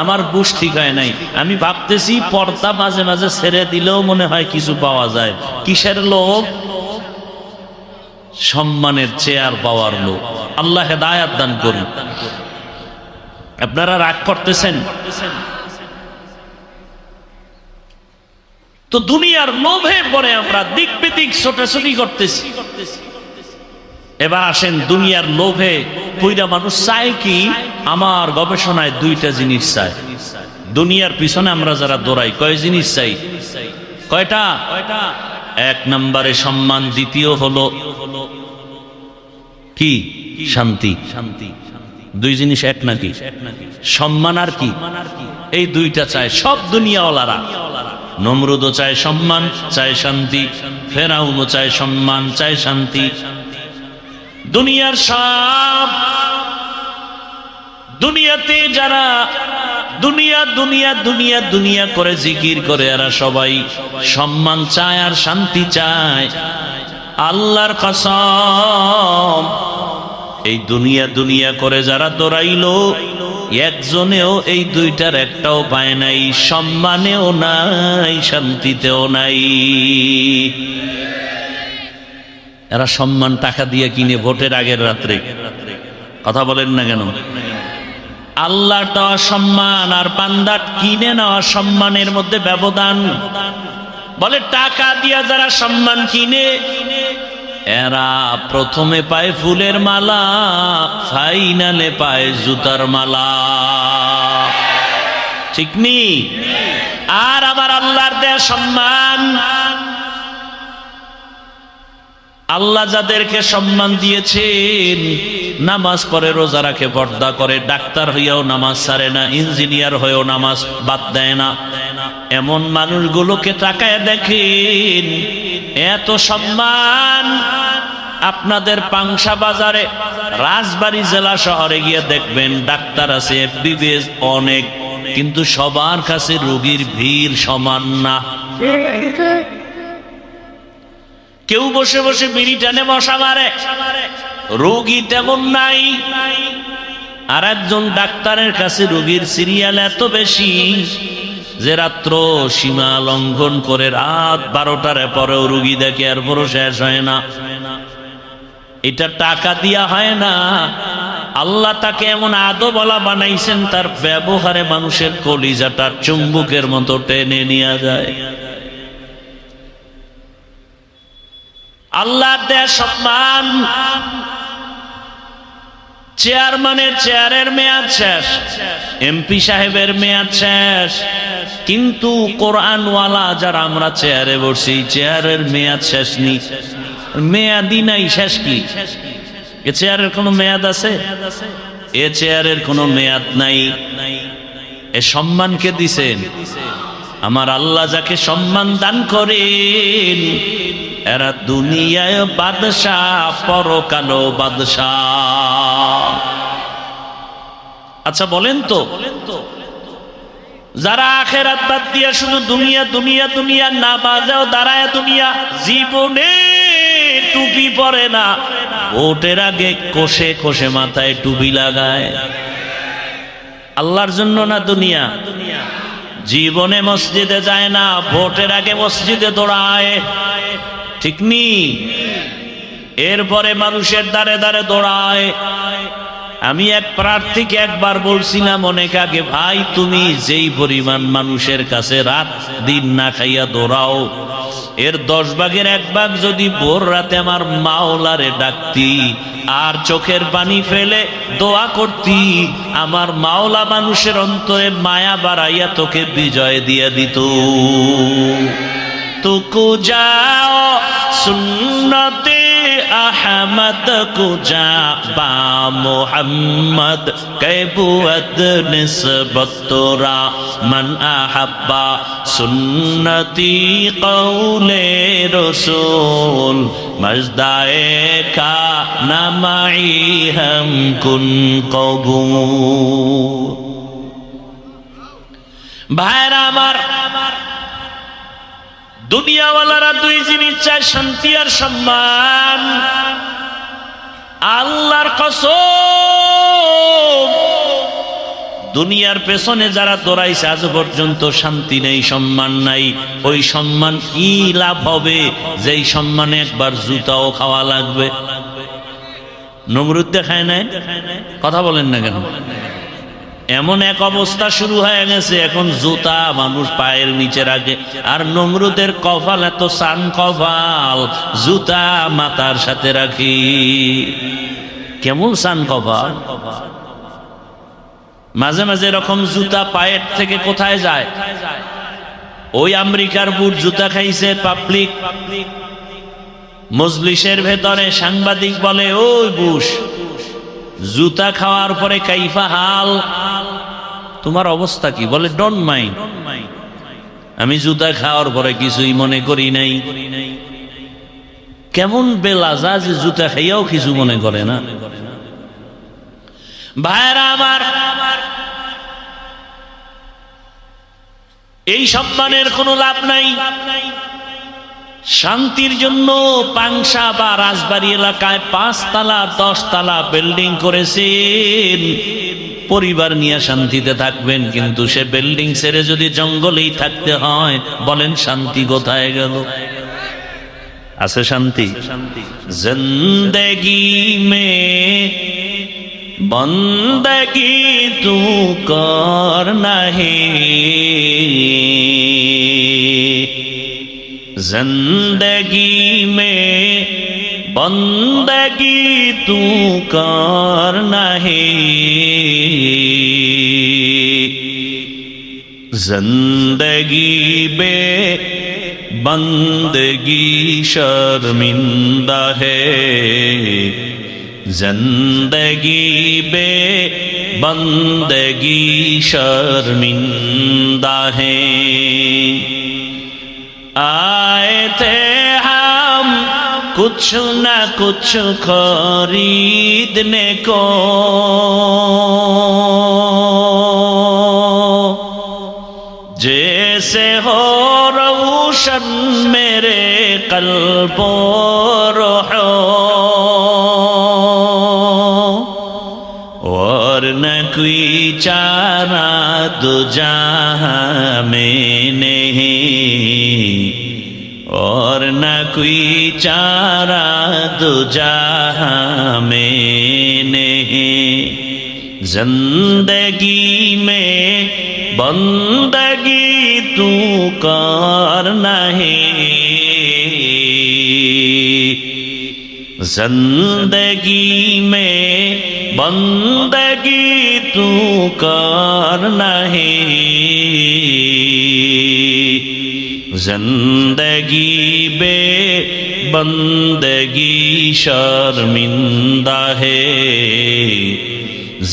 আমার বুঝ ঠিক হয় নাই। আমি ভাবতেছি পর্দা মাঝে মাঝে ছেড়ে দিলেও মনে হয় কিছু পাওয়া যায়। কিসের লোভ? সম্মানের চেয়ার পাওয়ার লোভ। আল্লাহ হেদায়াত দান করুন। আপনারা রাগ করতেছেন তো দুনিয়ার লোভে পড়ে আমরা দিক বিদিক ছোটাছুটি করতেছি। এবার আসেন, দুনিয়ার লোভে পইরা মানুষ চায় কি? আমার গবেষণায় 2টা জিনিস চায়। দুনিয়ার পিছনে আমরা যারা দৌড়াই, কয় জিনিস চাই? কয়টা? 1 নম্বরে সম্মান, দ্বিতীয় হলো কি? শান্তি। 2 জিনিস এক নাকি? সম্মান আর কি? এই 2টা চায় সব দুনিয়াওয়ালারা। নমরুদও চায় সম্মান, চায় শান্তি, ফেরাউনও চায় সম্মান, চায় শান্তি। দুনিয়ার সব দুনিয়াতে যারা দুনিয়া দুনিয়া দুনিয়া দুনিয়া করে জিকির করে, এরা সবাই সম্মান চায় আর শান্তি চায়। আল্লাহর কসম, এই দুনিয়া দুনিয়া করে যারা দৌড়াইলো, একজনেও এই দুইটার একটাও পায় নাই, সম্মানেও নাই, শান্তিতেও নাই। এরা সম্মান টাকা দিয়ে কিনে ভোটের আগের রাত্রে। কথা বলেন না কেন? আল্লাহর দেওয়া সম্মান আর বান্দার কিনে নেওয়া সম্মানের মধ্যে ব্যবধান। বলে টাকা দিয়া যারা সম্মান কিনে, এরা প্রথমে পায় ফুলের মালা, ফাইনালে পায় জুতার মালা। ঠিক নি? আর আমার আল্লাহর দেয়া সম্মান, আল্লাহ যাদেরকে সম্মান দিয়েছেন, নামাজ পড়ে, রোজা রাখে, পর্দা করে, ডাক্তার হইয়াও নামাজ ছাড়ে না, ইঞ্জিনিয়ার হয়েও নামাজ বাদ দেয় না, এমন মানুষগুলোকে তাকায় দেখেন, এত সম্মান। আপনাদের পাংশা বাজারে, রাজবাড়ী জেলা শহরে গিয়ে দেখবেন ডাক্তার আছে, এমবিবিএস অনেক, কিন্তু সবার কাছে রোগীর ভিড় সমান না। কেউ বসে বসে বিড়ি টানে মশা মারে, রোগী তেমন নাই। আর একজন ডাক্তারের কাছে রোগীর সিরিয়াল এত বেশি যে রাত্র সীমা লঙ্ঘন করে রাত 12টার পরেও রোগী দেখে, এরপরও শেষ হয় না। এটা টাকা দিয়া হয় না। আল্লাহ তাকে এমন আদবলা বানাইছেন, তার ব্যবহারে মানুষের কলিজাটা চুম্বকের মতো টেনে নিয়ে যায়। আল্লাহ দেয়া সম্মান। চেয়ারম্যানের চেয়ারের মেয়াদ শেষ, এমপি সাহেবের মেয়াদ শেষ, কিন্তু কোরআনওয়ালা যারা আমরা চেয়ারে বসি, চেয়ারের মেয়াদ শেষ নি, মেয়াদই নাই। শেষ কি? এ চেয়ারের কোনো মেয়াদ আছে? এ চেয়ারের কোনো মেয়াদ নাই। এ সম্মান কে দিছেন? আমার আল্লাহ যাকে সম্মান দান করেন, এরা দুনিয়ায় বাদশাহ, পরকালও বাদশাহ। আচ্ছা বলেন তো, যারা আখেরাত বাদ দিয়া শুধু দুনিয়া দুনিয়া দুনিয়া, না বাজাও দাঁড়ায় দুনিয়া, জীবনে টুপি পরে না, ভোটের আগে কোষে কোষে মাথায় টুপি লাগায়, আল্লাহর জন্য না দুনিয়া। জীবনে মসজিদে যায় না, ভোটের আগে মসজিদে দৌড়ায়। ঠিক নি? এরপরে মানুষের দ্বারে দ্বারে দৌড়ায়। আমি এক প্রার্থীকে একবার বলছিলাম অনেক আগে, ভাই তুমি যেই পরিমাণ মানুষের কাছে রাত দিন না খাইয়া দৌড়াও, এর 10 ভাগের 1 ভাগ যদি ভোর রাতে আমার মাওলারে ডাকতি আর চোখের পানি ফেলে দোয়া করতি, আমার মাওলা মানুষের অন্তরে মায়া বাড়াইয়া তোকে বিজয় দিয়ে দিত। তুকু যাও সুন্নতে আহমদ কুজা বা মোহাম্মদ কৈবুয়ত নিসবত তোরা মান আহাব্বা সুন্নতি কৌলে রসুল মজদায়ে কা নামাই হম কুন কবুল। ভাইরা আমার, দুনিয়াওয়ালারা দুই জিনিস চায়, শান্তি আর সম্মান। আল্লাহর কসম, দুনিয়ার পেছনে যারা দৌড়াইছে আজ পর্যন্ত শান্তি নেই, সম্মান নাই। ওই সম্মান কি লাভ হবে যেই সম্মানে একবার জুতাও খাওয়া লাগবে? নমরুদ দেখায় নাই? কথা বলেন না কেন? এমন এক অবস্থা শুরু হয়ে গেছে, এখন জুতা মানুষ পায়ের নিচে রাখে। আর নমরুদের কপাল এত সান কপাল, জুতা মাথার সাথে রাখি। কেমন সান কপাল! মাঝে মাঝে এরকম জুতা পায়ের থেকে কোথায় যায়? ওই আমেরিকার বুট জুতা খাইছে পাবলিক মজলিসের ভেতরে। সাংবাদিক বলে, ওই বুশ, জুতা খাওয়ার পরে কাইফা হাল, তোমার অবস্থা কি? বলে ডোন্ট মাইন্ড। আমি জুতা খাওয়ার পরে কিছুই মনে করি নাই। কেমন বেলাজা যে জুতা খাইয়াও কিছু মনে করে না। ভাইরা আমার, এই সম্মানের কোনো লাভ নাই। শান্তির জন্য পাংশা বা রাজবাড়ী এলাকায় 5 তালা 10 তালা বিল্ডিং করেছেন, পরিবার নিয়ে শান্তিতে থাকবেন, কিন্তু সে বিল্ডিং ছেড়ে যদি জঙ্গলেই থাকতে হয়, বলেন শান্তি কোথায় গেল? আছে শান্তি? জিন্দেগি মে বন্দগি তু করনা হে, जिंदगी में बंदगी तू करना है, जिंदगी में बंदगी शर्मिंदा है, जिंदगी में बंदगी शर्मिंदा है। आए थे हम कुछ न कुछ खरीदने को, जैसे हो रोशन मेरे कल्ब रूहो, और न कोई चारा दो जहां में नहीं, और न कोई चारा दो जहां में नहीं, जिंदगी में बंदगी तू करना है, जिंदगी में बंदगी तू करना है, जिंदगी बे बंदगी शर्मिंदा है,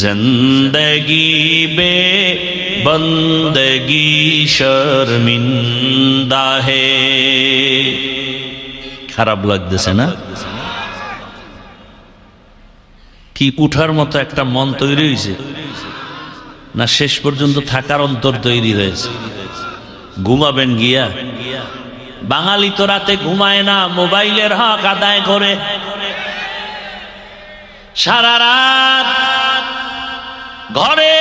जिंदगी बे बंदगी शर्मिंदा है। খারাপ লাগতেছে না? কি উঠার মতো একটা মন তৈরি হয়েছে না? শেষ পর্যন্ত থাকার অন্তর তৈরি হয়েছে। ঘুমাবেন গিয়া? বাঙালি তো রাতে ঘুমায় না, মোবাইলের হক আদায় করে সারা রাত। ঘরে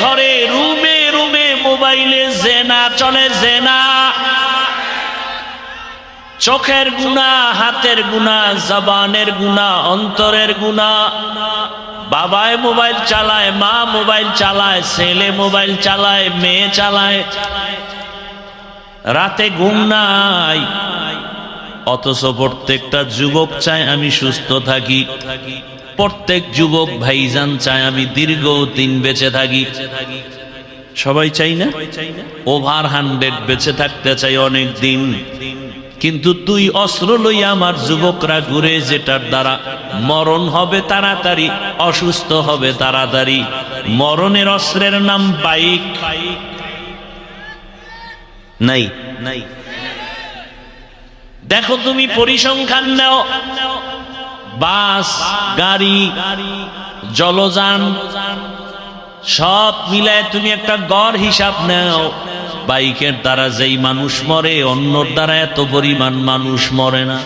ঘরে রুমে রুমে মোবাইলে জেনা চলে, জেনা। চোখের গুনাহ, হাতের গুনাহ, জবানের গুনাহ, অন্তরের গুনাহ। বাবায় মোবাইল চালায়, মা মোবাইল চালায়, ছেলে মোবাইল চালায়, মেয়ে চালায়, রাতে ঘুম নাই। অথচ প্রত্যেকটা যুবক চায় আমি সুস্থ থাকি, প্রত্যেক যুবক ভাইজান চায় আমি দীর্ঘদিন বেঁচে থাকি। সবাই চাই না? ওভার 100 বেঁচে থাকতে চাই অনেক দিন। কিন্তু তুই অস্ত্র লইয়া আমার যুবকরা ঘুরে, যেটার দ্বারা মরণ হবে তাড়াতাড়ি, অসুস্থ হবে তাড়াতাড়ি। মরণের অস্ত্রের নাম বাইক। নাই নাই। দেখো তুমি পরিসংখ্যান নাও, বাস, গাড়ি, জলযান সব মিলায় তুমি একটা গড় হিসাব নাও। বাইকের দ্বারা যেই মানুষ মরে, অন্যর দ্বারা এত পরিমাণ মানুষ মরে না।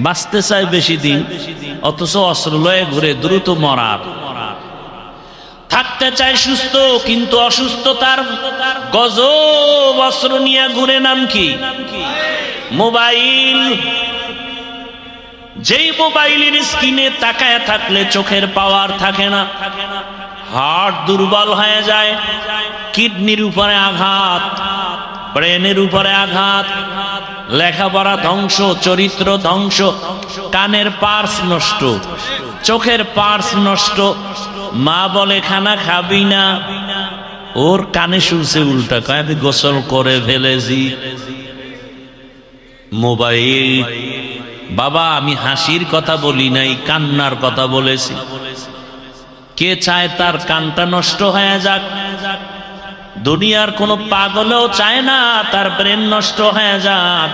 বাঁচতে চায় বেশি দিন, অথচ অস্ত্র লয়ে ঘুরে দ্রুত মরার। থাকতে চায় সুস্থ, কিন্তু অসুস্থতার গজব অস্ত্র নিয়ে ঘুরে। নাম কি? মোবাইল। যেই মোবাইলের স্ক্রিনে তাকায় থাকলে চোখের পাওয়ার থাকে না, হার্ট দুর্বল হয়ে যায়, কিডনির উপরে আঘাত, ব্রেনের উপরে আঘাত, লেখাপড়া ধ্বংস, চরিত্র ধ্বংস, কানের পার্স নষ্ট, চোখের পার্স নষ্ট। মা বলে খানা খাবি না, ওর কানে শুনছে উল্টা, কয় আমি গোসল করে ফেলেছি। মোবাইল। বাবা আমি হাসির কথা বলি নাই, কান্নার কথা বলেছি। কে চায় তার কানটা নষ্ট হয়ে যাক? দুনিয়ার কোনো পাগলও চায় না তার ব্রেন নষ্ট হয়ে যাক,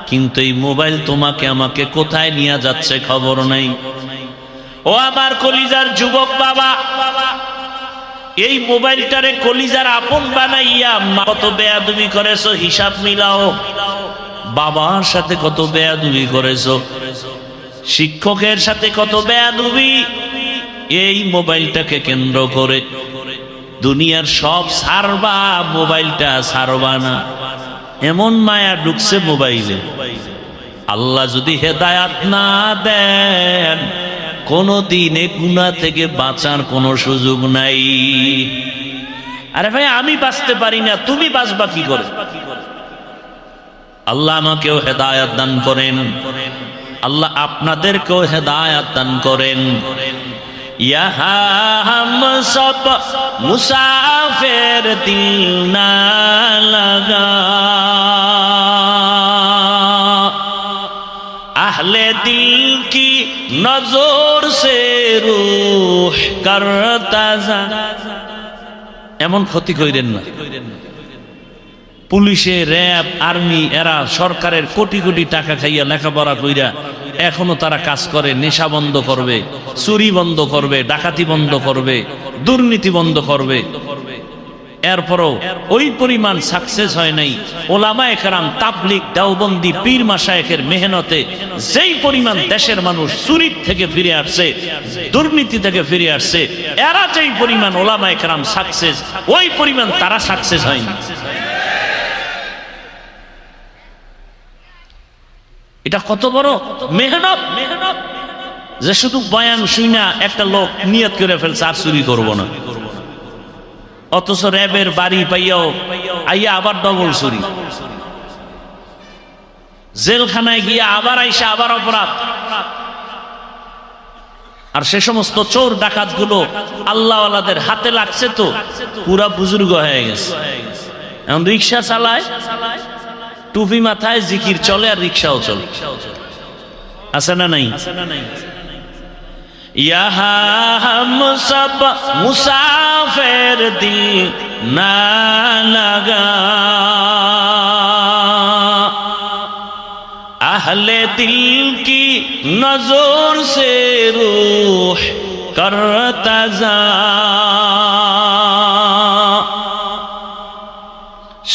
কিন্তু এই মোবাইল তোমাকে আমাকে কোথায় নিয়ে যাচ্ছে খবর নেই। ও আমার কলিজার যুবক বাবা, এই মোবাইলটারে কলিজার আপন বানাইয়া কত বেয়াদবি করেছো হিসাব মিলাও। বাবার সাথে কত বেয়াদবি করেছো, শিক্ষকের সাথে কত বেয়াদবি এই মোবাইলটাকে কেন্দ্র করে। দুনিয়ার সব ছাড়বা, মোবাইলটা ছাড়বা না, এমন মায়া ঢুকছে মোবাইলে। আল্লাহ যদি হেদায়াত না দেন, কোনো দিন এ গুনাহ থেকে বাঁচার কোনো সুযোগ নাই। আরে ভাই, আমি বাঁচতে পারি না, তুমি বাঁচবা কি করে? আল্লাহ আমাকেও হেদায়াত দান করেন, আল্লাহ আপনাদেরকেও হেদায়াত দান করেন। ইহা হাম সব মুসাফির দিল না লাগা, আহলে দিল কি নজর সে রূহ করতা যা। এমন ক্ষতি কইরেন না। পুলিশে, র্যাব, আর্মি এরা সরকারের কোটি কোটি টাকা খাইয়া লেখাপড়া কইরা এখনো তারা কাজ করে। নেশা বন্ধ করবে, চুরি বন্ধ করবে, ডাকাতি বন্ধ করবে, দুর্নীতি বন্ধ করবে। এরপরও ওই পরিমাণ সাকসেস হয় নাই ওলামায়ে কেরাম, তাবলীগ, দেওবন্দি, পীর মাশায়েখের মেহনতে যেই পরিমাণ দেশের মানুষ চুরি থেকে ফিরে আসছে, দুর্নীতি থেকে ফিরে আসছে, এরা যেই পরিমাণ ওলামায়ে কেরাম সাকসেস, ওই পরিমাণ তারা সাকসেস হয়নি। এটা কত বড় মেহনত, যে শুধু বয়ান শুইনা একটা লোক নিয়ত করে ফেলছে আর চুরি করবো না, অথচ র্যাবের বাড়ি পাইয়াও আইয়া আবার ডবল চুরি, জেলখানায় গিয়া আবার আইসা আবার অপরাধ। আর সে সমস্ত চোর ডাকাত গুলো আল্লাহওয়ালাদের হাতে লাগছে তো পুরা বুজুর্গ হয়ে গেছে। এখন রিক্সা চালায়, টুপি মাথায়, জিকির চলে, আর রিক্সাও চলে। আছে না নাই? ইহা হাম সব মুসাফির দিল না লাগা, আহলে দিল কি নজর সে রূহ করতা যা,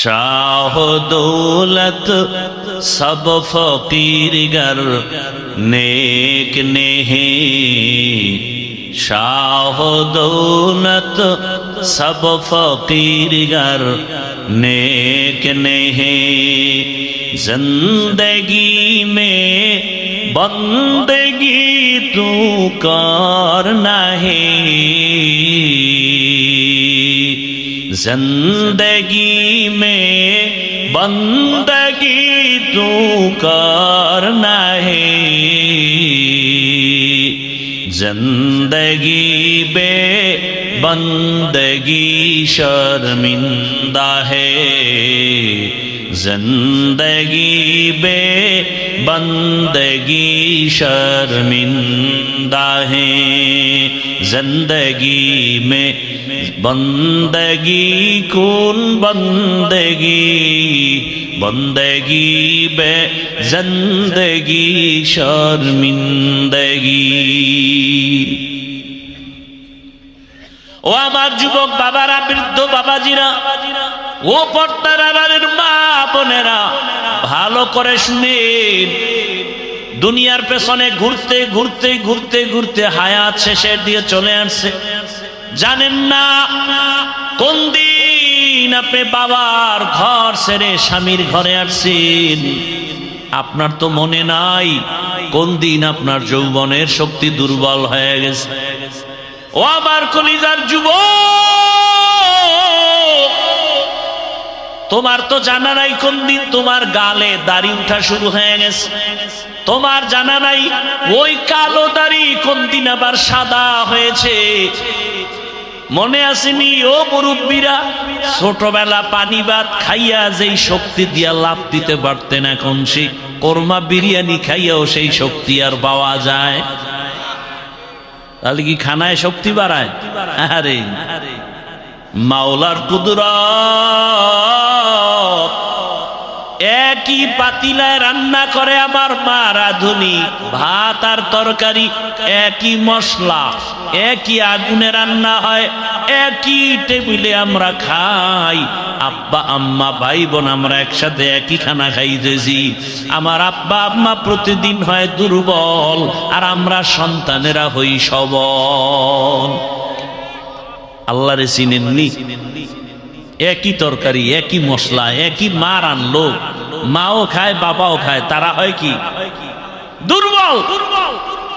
শাহ দৌলত সব ফকির গর নেক নেহি, শাহ দৌলত সব ফকির গর নেক নেহি, জিন্দগি মে বন্দগি তু করনা হে, जिंदगी में बंदगी तू करना है, जिंदगी बे बंदगी शर्मिंदा है, जिंदगी बे बंदगी शर्मिंदा है, जिंदगी में बंदगी कौन बंदगी, बंदगी बे जिंदगी शर्मिंदगी। ও আমার যুবক বাবারা, বৃদ্ধ বাবাজিরা, ও পর্দার আড়ালের মা বোনেরা, ভালো করে শুনেন। দুনিয়ার পেছনে ঘুরতে ঘুরতে ঘুরতে ঘুরতে হায়াত শেষের দিয়ে চলে আসছে। জানেন না কোন দিন আপনি বাবার ঘর ছেড়ে স্বামীর ঘরে আসছেন। আপনার তো মনে নাই কোন দিন আপনার যৌবনের শক্তি দুর্বল হয়ে গেছে। ও আমার কলিজার যুবক, তোমার তো জানা নাই কোন দিন তোমার গালে দাড়ি উঠা শুরু হয়ে গেছে। তোমার জানা নাই ওই কালো দাড়ি কোন দিন আবার সাদা হয়েছে। মনে আসেনি ও মুরব্বীরা, ছোটবেলা পানি ভাত খাইয়া যেই শক্তি দিয়া লাভ দিতে পারতেন, এখন সেই কোরমা বিরিয়ানি খাইয়াও সেই শক্তি আর পাওয়া যায়? তাহলে কি খানায় শক্তি বাড়ায়? আরে মাওলার কুদরত। একই পাতিলায় রান্না করে আমার মা রাঁধুনি, ভাত আর তরকারি একই মশলা, একই আগুনে রান্না হয়, একই টেবিলে আমরা খাই। আব্বা আম্মা ভাই বোন আমরা একসাথে একই খানা খাইতেছি। আমার আব্বা আম্মা প্রতিদিন হয় দুর্বল, আর আমরা সন্তানেরা হই সবল। আল্লাহরে চিনেননি? একই তরকারি, একই মশলা, একই মা রান্নলো, মাও খায় বাবাও খায়, তারা হয় কি? দুর্বল।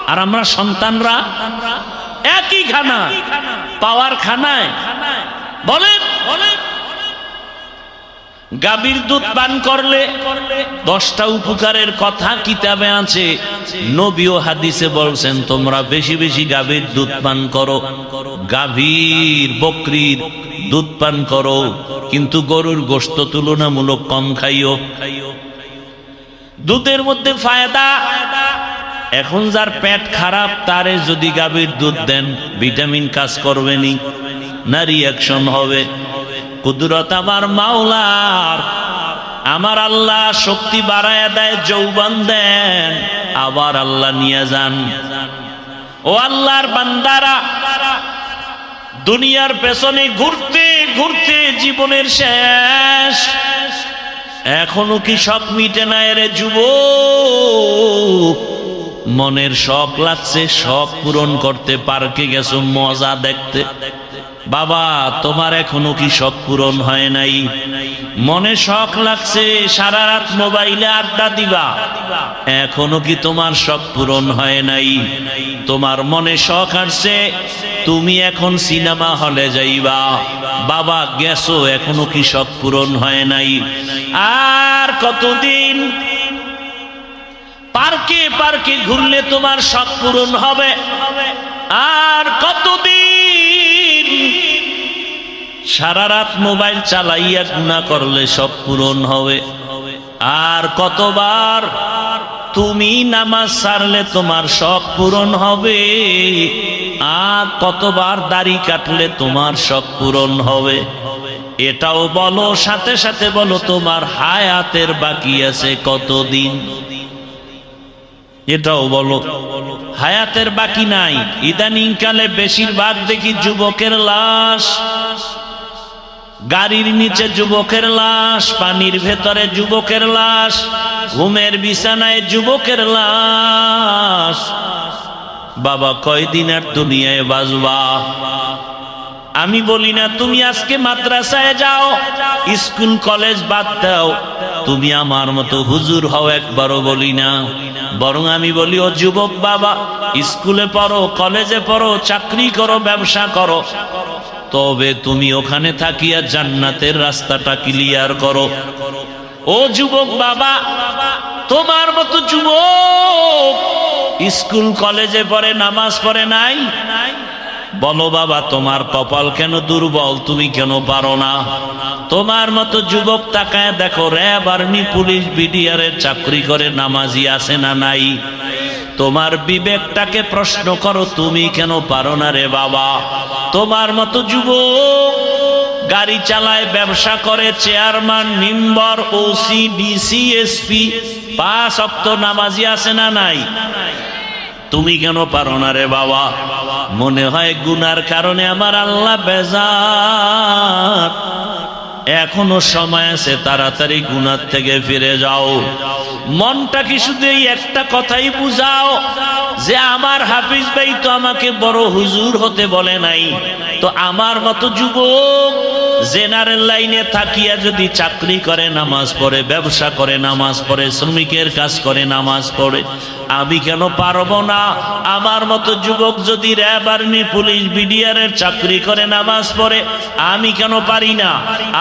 আর আমরা সন্তানরা একই খানা, পাওয়ার খানায়। বলেন, গাভীর দুধ পান করলে 10টা উপকারের কথা কিতাবে আছে। নবী ও হাদিসে বলছেন তোমরা বেশি বেশি গাভীর দুধ পান করো, গাভীর বকরির দুধ পান করো, কিন্তু গরুর গোশত তুলনামূলক কম খাইও। দুধের মধ্যে ফায়দা। এখন যার পেট খারাপ তারে যদি গাভীর দুধ দেন, ভিটামিন কাজ করবে নি, না রিয়াকশন হবে? কুদরত আমার মাওলার। আমার আল্লাহ শক্তি বাড়ায় দেয়, যৌবন দেন, আবার আল্লাহ নিয়ে যান। ও আল্লাহর বান্দারা, দুনিয়ার পেছনে ঘুরতে ঘুরতে জীবনের শেষ, এখনো কি শখ মিটে না রে যুবক? মনের শখ লাগছে, শখ পূরণ করতে পার্কে গেছো মজা দেখতে। বাবা, তোমার এখনো কি শখ পূরণ হয় নাই? মনে শখ লাগছে সারা রাত মোবাইলে আড্ডা দিবা, এখনো কি তোমার শখ পূরণ হয় নাই? তোমার মনে শখ আসছে তুমি এখন সিনেমা হলে যাইবা, বাবা গেছো, এখনো কি শখ পূরণ হয় নাই? আর কতদিন পার্কে পার্কে ঘুরলে তোমার শখ পূরণ হবে? আর কতদিন সারা রাত মোবাইল চালাইয়া গুনাহ করলে সব পূরণ হবে? আর কতবার তুমি নামাজ ছাড়লে তোমার শখ পূরণ হবে? আর কতবার দাড়ি কাটলে তোমার শখ পূরণ হবে? এটাও বলো, সাথে সাথে বলো তোমার হায়াতের বাকি আছে কতদিন? এটাও বলো, হায়াতের বাকি নাই। ইদানিং কালে বেশিরভাগ দেখি যুবকের লাশ, গাড়ির নিচে যুবকের লাশ, পানির ভেতরে যুবকের লাশ, ঘুমের বিছানায় যুবকের লাশ। বাবা কয়দিন আর দুনিয়ায় বাঁচবা? আমি বলি না তুমি আজকে মাদ্রাসায় যাও, স্কুল কলেজ বাদ দাও, তুমি আমার মতো হুজুর হও, একবারও বলি না। বরং আমি বলি ও যুবক বাবা, স্কুলে পড়ো, কলেজে পড়ো, চাকরি করো, ব্যবসা করো, তবে তুমি ওখানে থাকিয়া জান্নাতের রাস্তাটা ক্লিয়ার করো। ও যুবক বাবা, তোমার মতো যুবক স্কুল কলেজে পড়ে, নামাজ পড়ে নাই? বলো বাবা তোমার কপাল কেন দুর্বল, তুমি কেন পারো না? তোমার মতো যুবক তাকায় দেখো, র্যাব, আর্মি, পুলিশ, বিডিআরের চাকরি করে, নামাজি আছে না নাই? তোমার বিবেকটাকে প্রশ্ন করো, তুমি কেন পারো না রে বাবা? তোমার মতো যুবক গাড়ি চালায়, ব্যবসা করে, chairman, member, OC, DC, SP, 5 ওয়াক্ত নামাজি আছে না নাই? তুমি কেন পারো না রে বাবা? মনে হয় গুনার কারণে আমার আল্লাহ বেজার। এখনো সময় আছে, তাড়াতাড়ি গুনার থেকে ফিরে যাও। মনটা কি শুধু এই একটা কথাই বুঝাও যে আমার হাফিজ ভাই তো আমাকে বড় হুজুর হতে বলে নাই, তো আমার মতো যুবক জেনারেল লাইনে থাকিয়া যদি চাকরি করে, নামাজ পড়ে, ব্যবসা করে, নামাজ পড়ে, শ্রমিকের কাজ করে, নামাজ পড়ে, আমি কেন পারবো না? আমার মতো যুবক যদি র্যাব, আর্মি, পুলিশ, বিডিআরের চাকরি করে, নামাজ পড়ে, আমি কেন পারি না?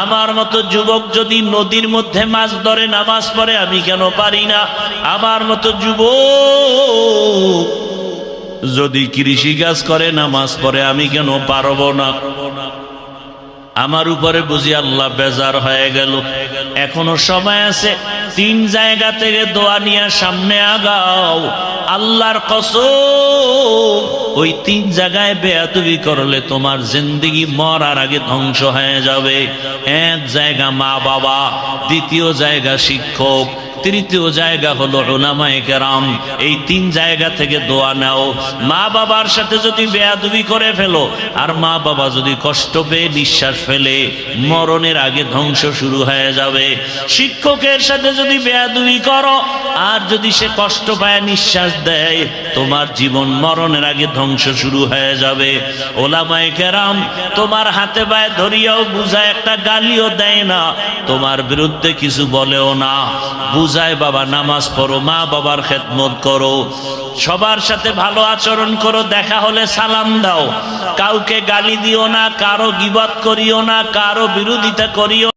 আমার মতো যুবক যদি নদীর মধ্যে মাছ ধরে, নামাজ পড়ে, আমি কেন পারি না? আমার মতো যুবক যদি কৃষি কাজ করে, নামাজ পড়ে, আমি কেন পারবো না? আমার উপরে বুঝি আল্লাহ বেজার হয়ে গেল। এখনো সময় আছে, 3 জায়গা থেকে দোয়া নিয়ে সামনে আগাও। আল্লাহর কসম, ওই 3 জায়গায় বেয়াদবি করলে তোমার জিন্দেগি মরার আগে ধ্বংস হয়ে যাবে। 1 জায়গা মা বাবা, 2য় জায়গা শিক্ষক, 3য় জায়গা হলো উলামায়ে কেরাম। এই 3 জায়গা থেকে দোয়া নাও। মা বাবার সাথে যদি বেয়াদবি করে ফেলো, আর মা বাবা যদি কষ্ট পেয়ে নিঃশ্বাস ফেলে, মরণের আগে ধ্বংস শুরু হয়ে যাবে। শিক্ষকের সাথে যদি বেয়াদবি করো, আর যদি সে কষ্ট পায় নিঃশ্বাস দেয়, তোমার জীবন মরণের আগে ধ্বংস শুরু হয়ে যাবে। উলামায়ে কেরাম তোমার হাতে পায়ে ধরিয়াও বুঝায়, একটা গালিও দেয় না, তোমার বিরুদ্ধে কিছু বলেও না, বুঝায় বাবা নামাজ পড়ো, মা বাবার খেদমত করো, সবার সাথে ভালো আচরণ করো, দেখা হলে সালাম দাও, কাউকে গালি দিও না, কারো গীবত করিও না, কারো বিরোধিতা করিও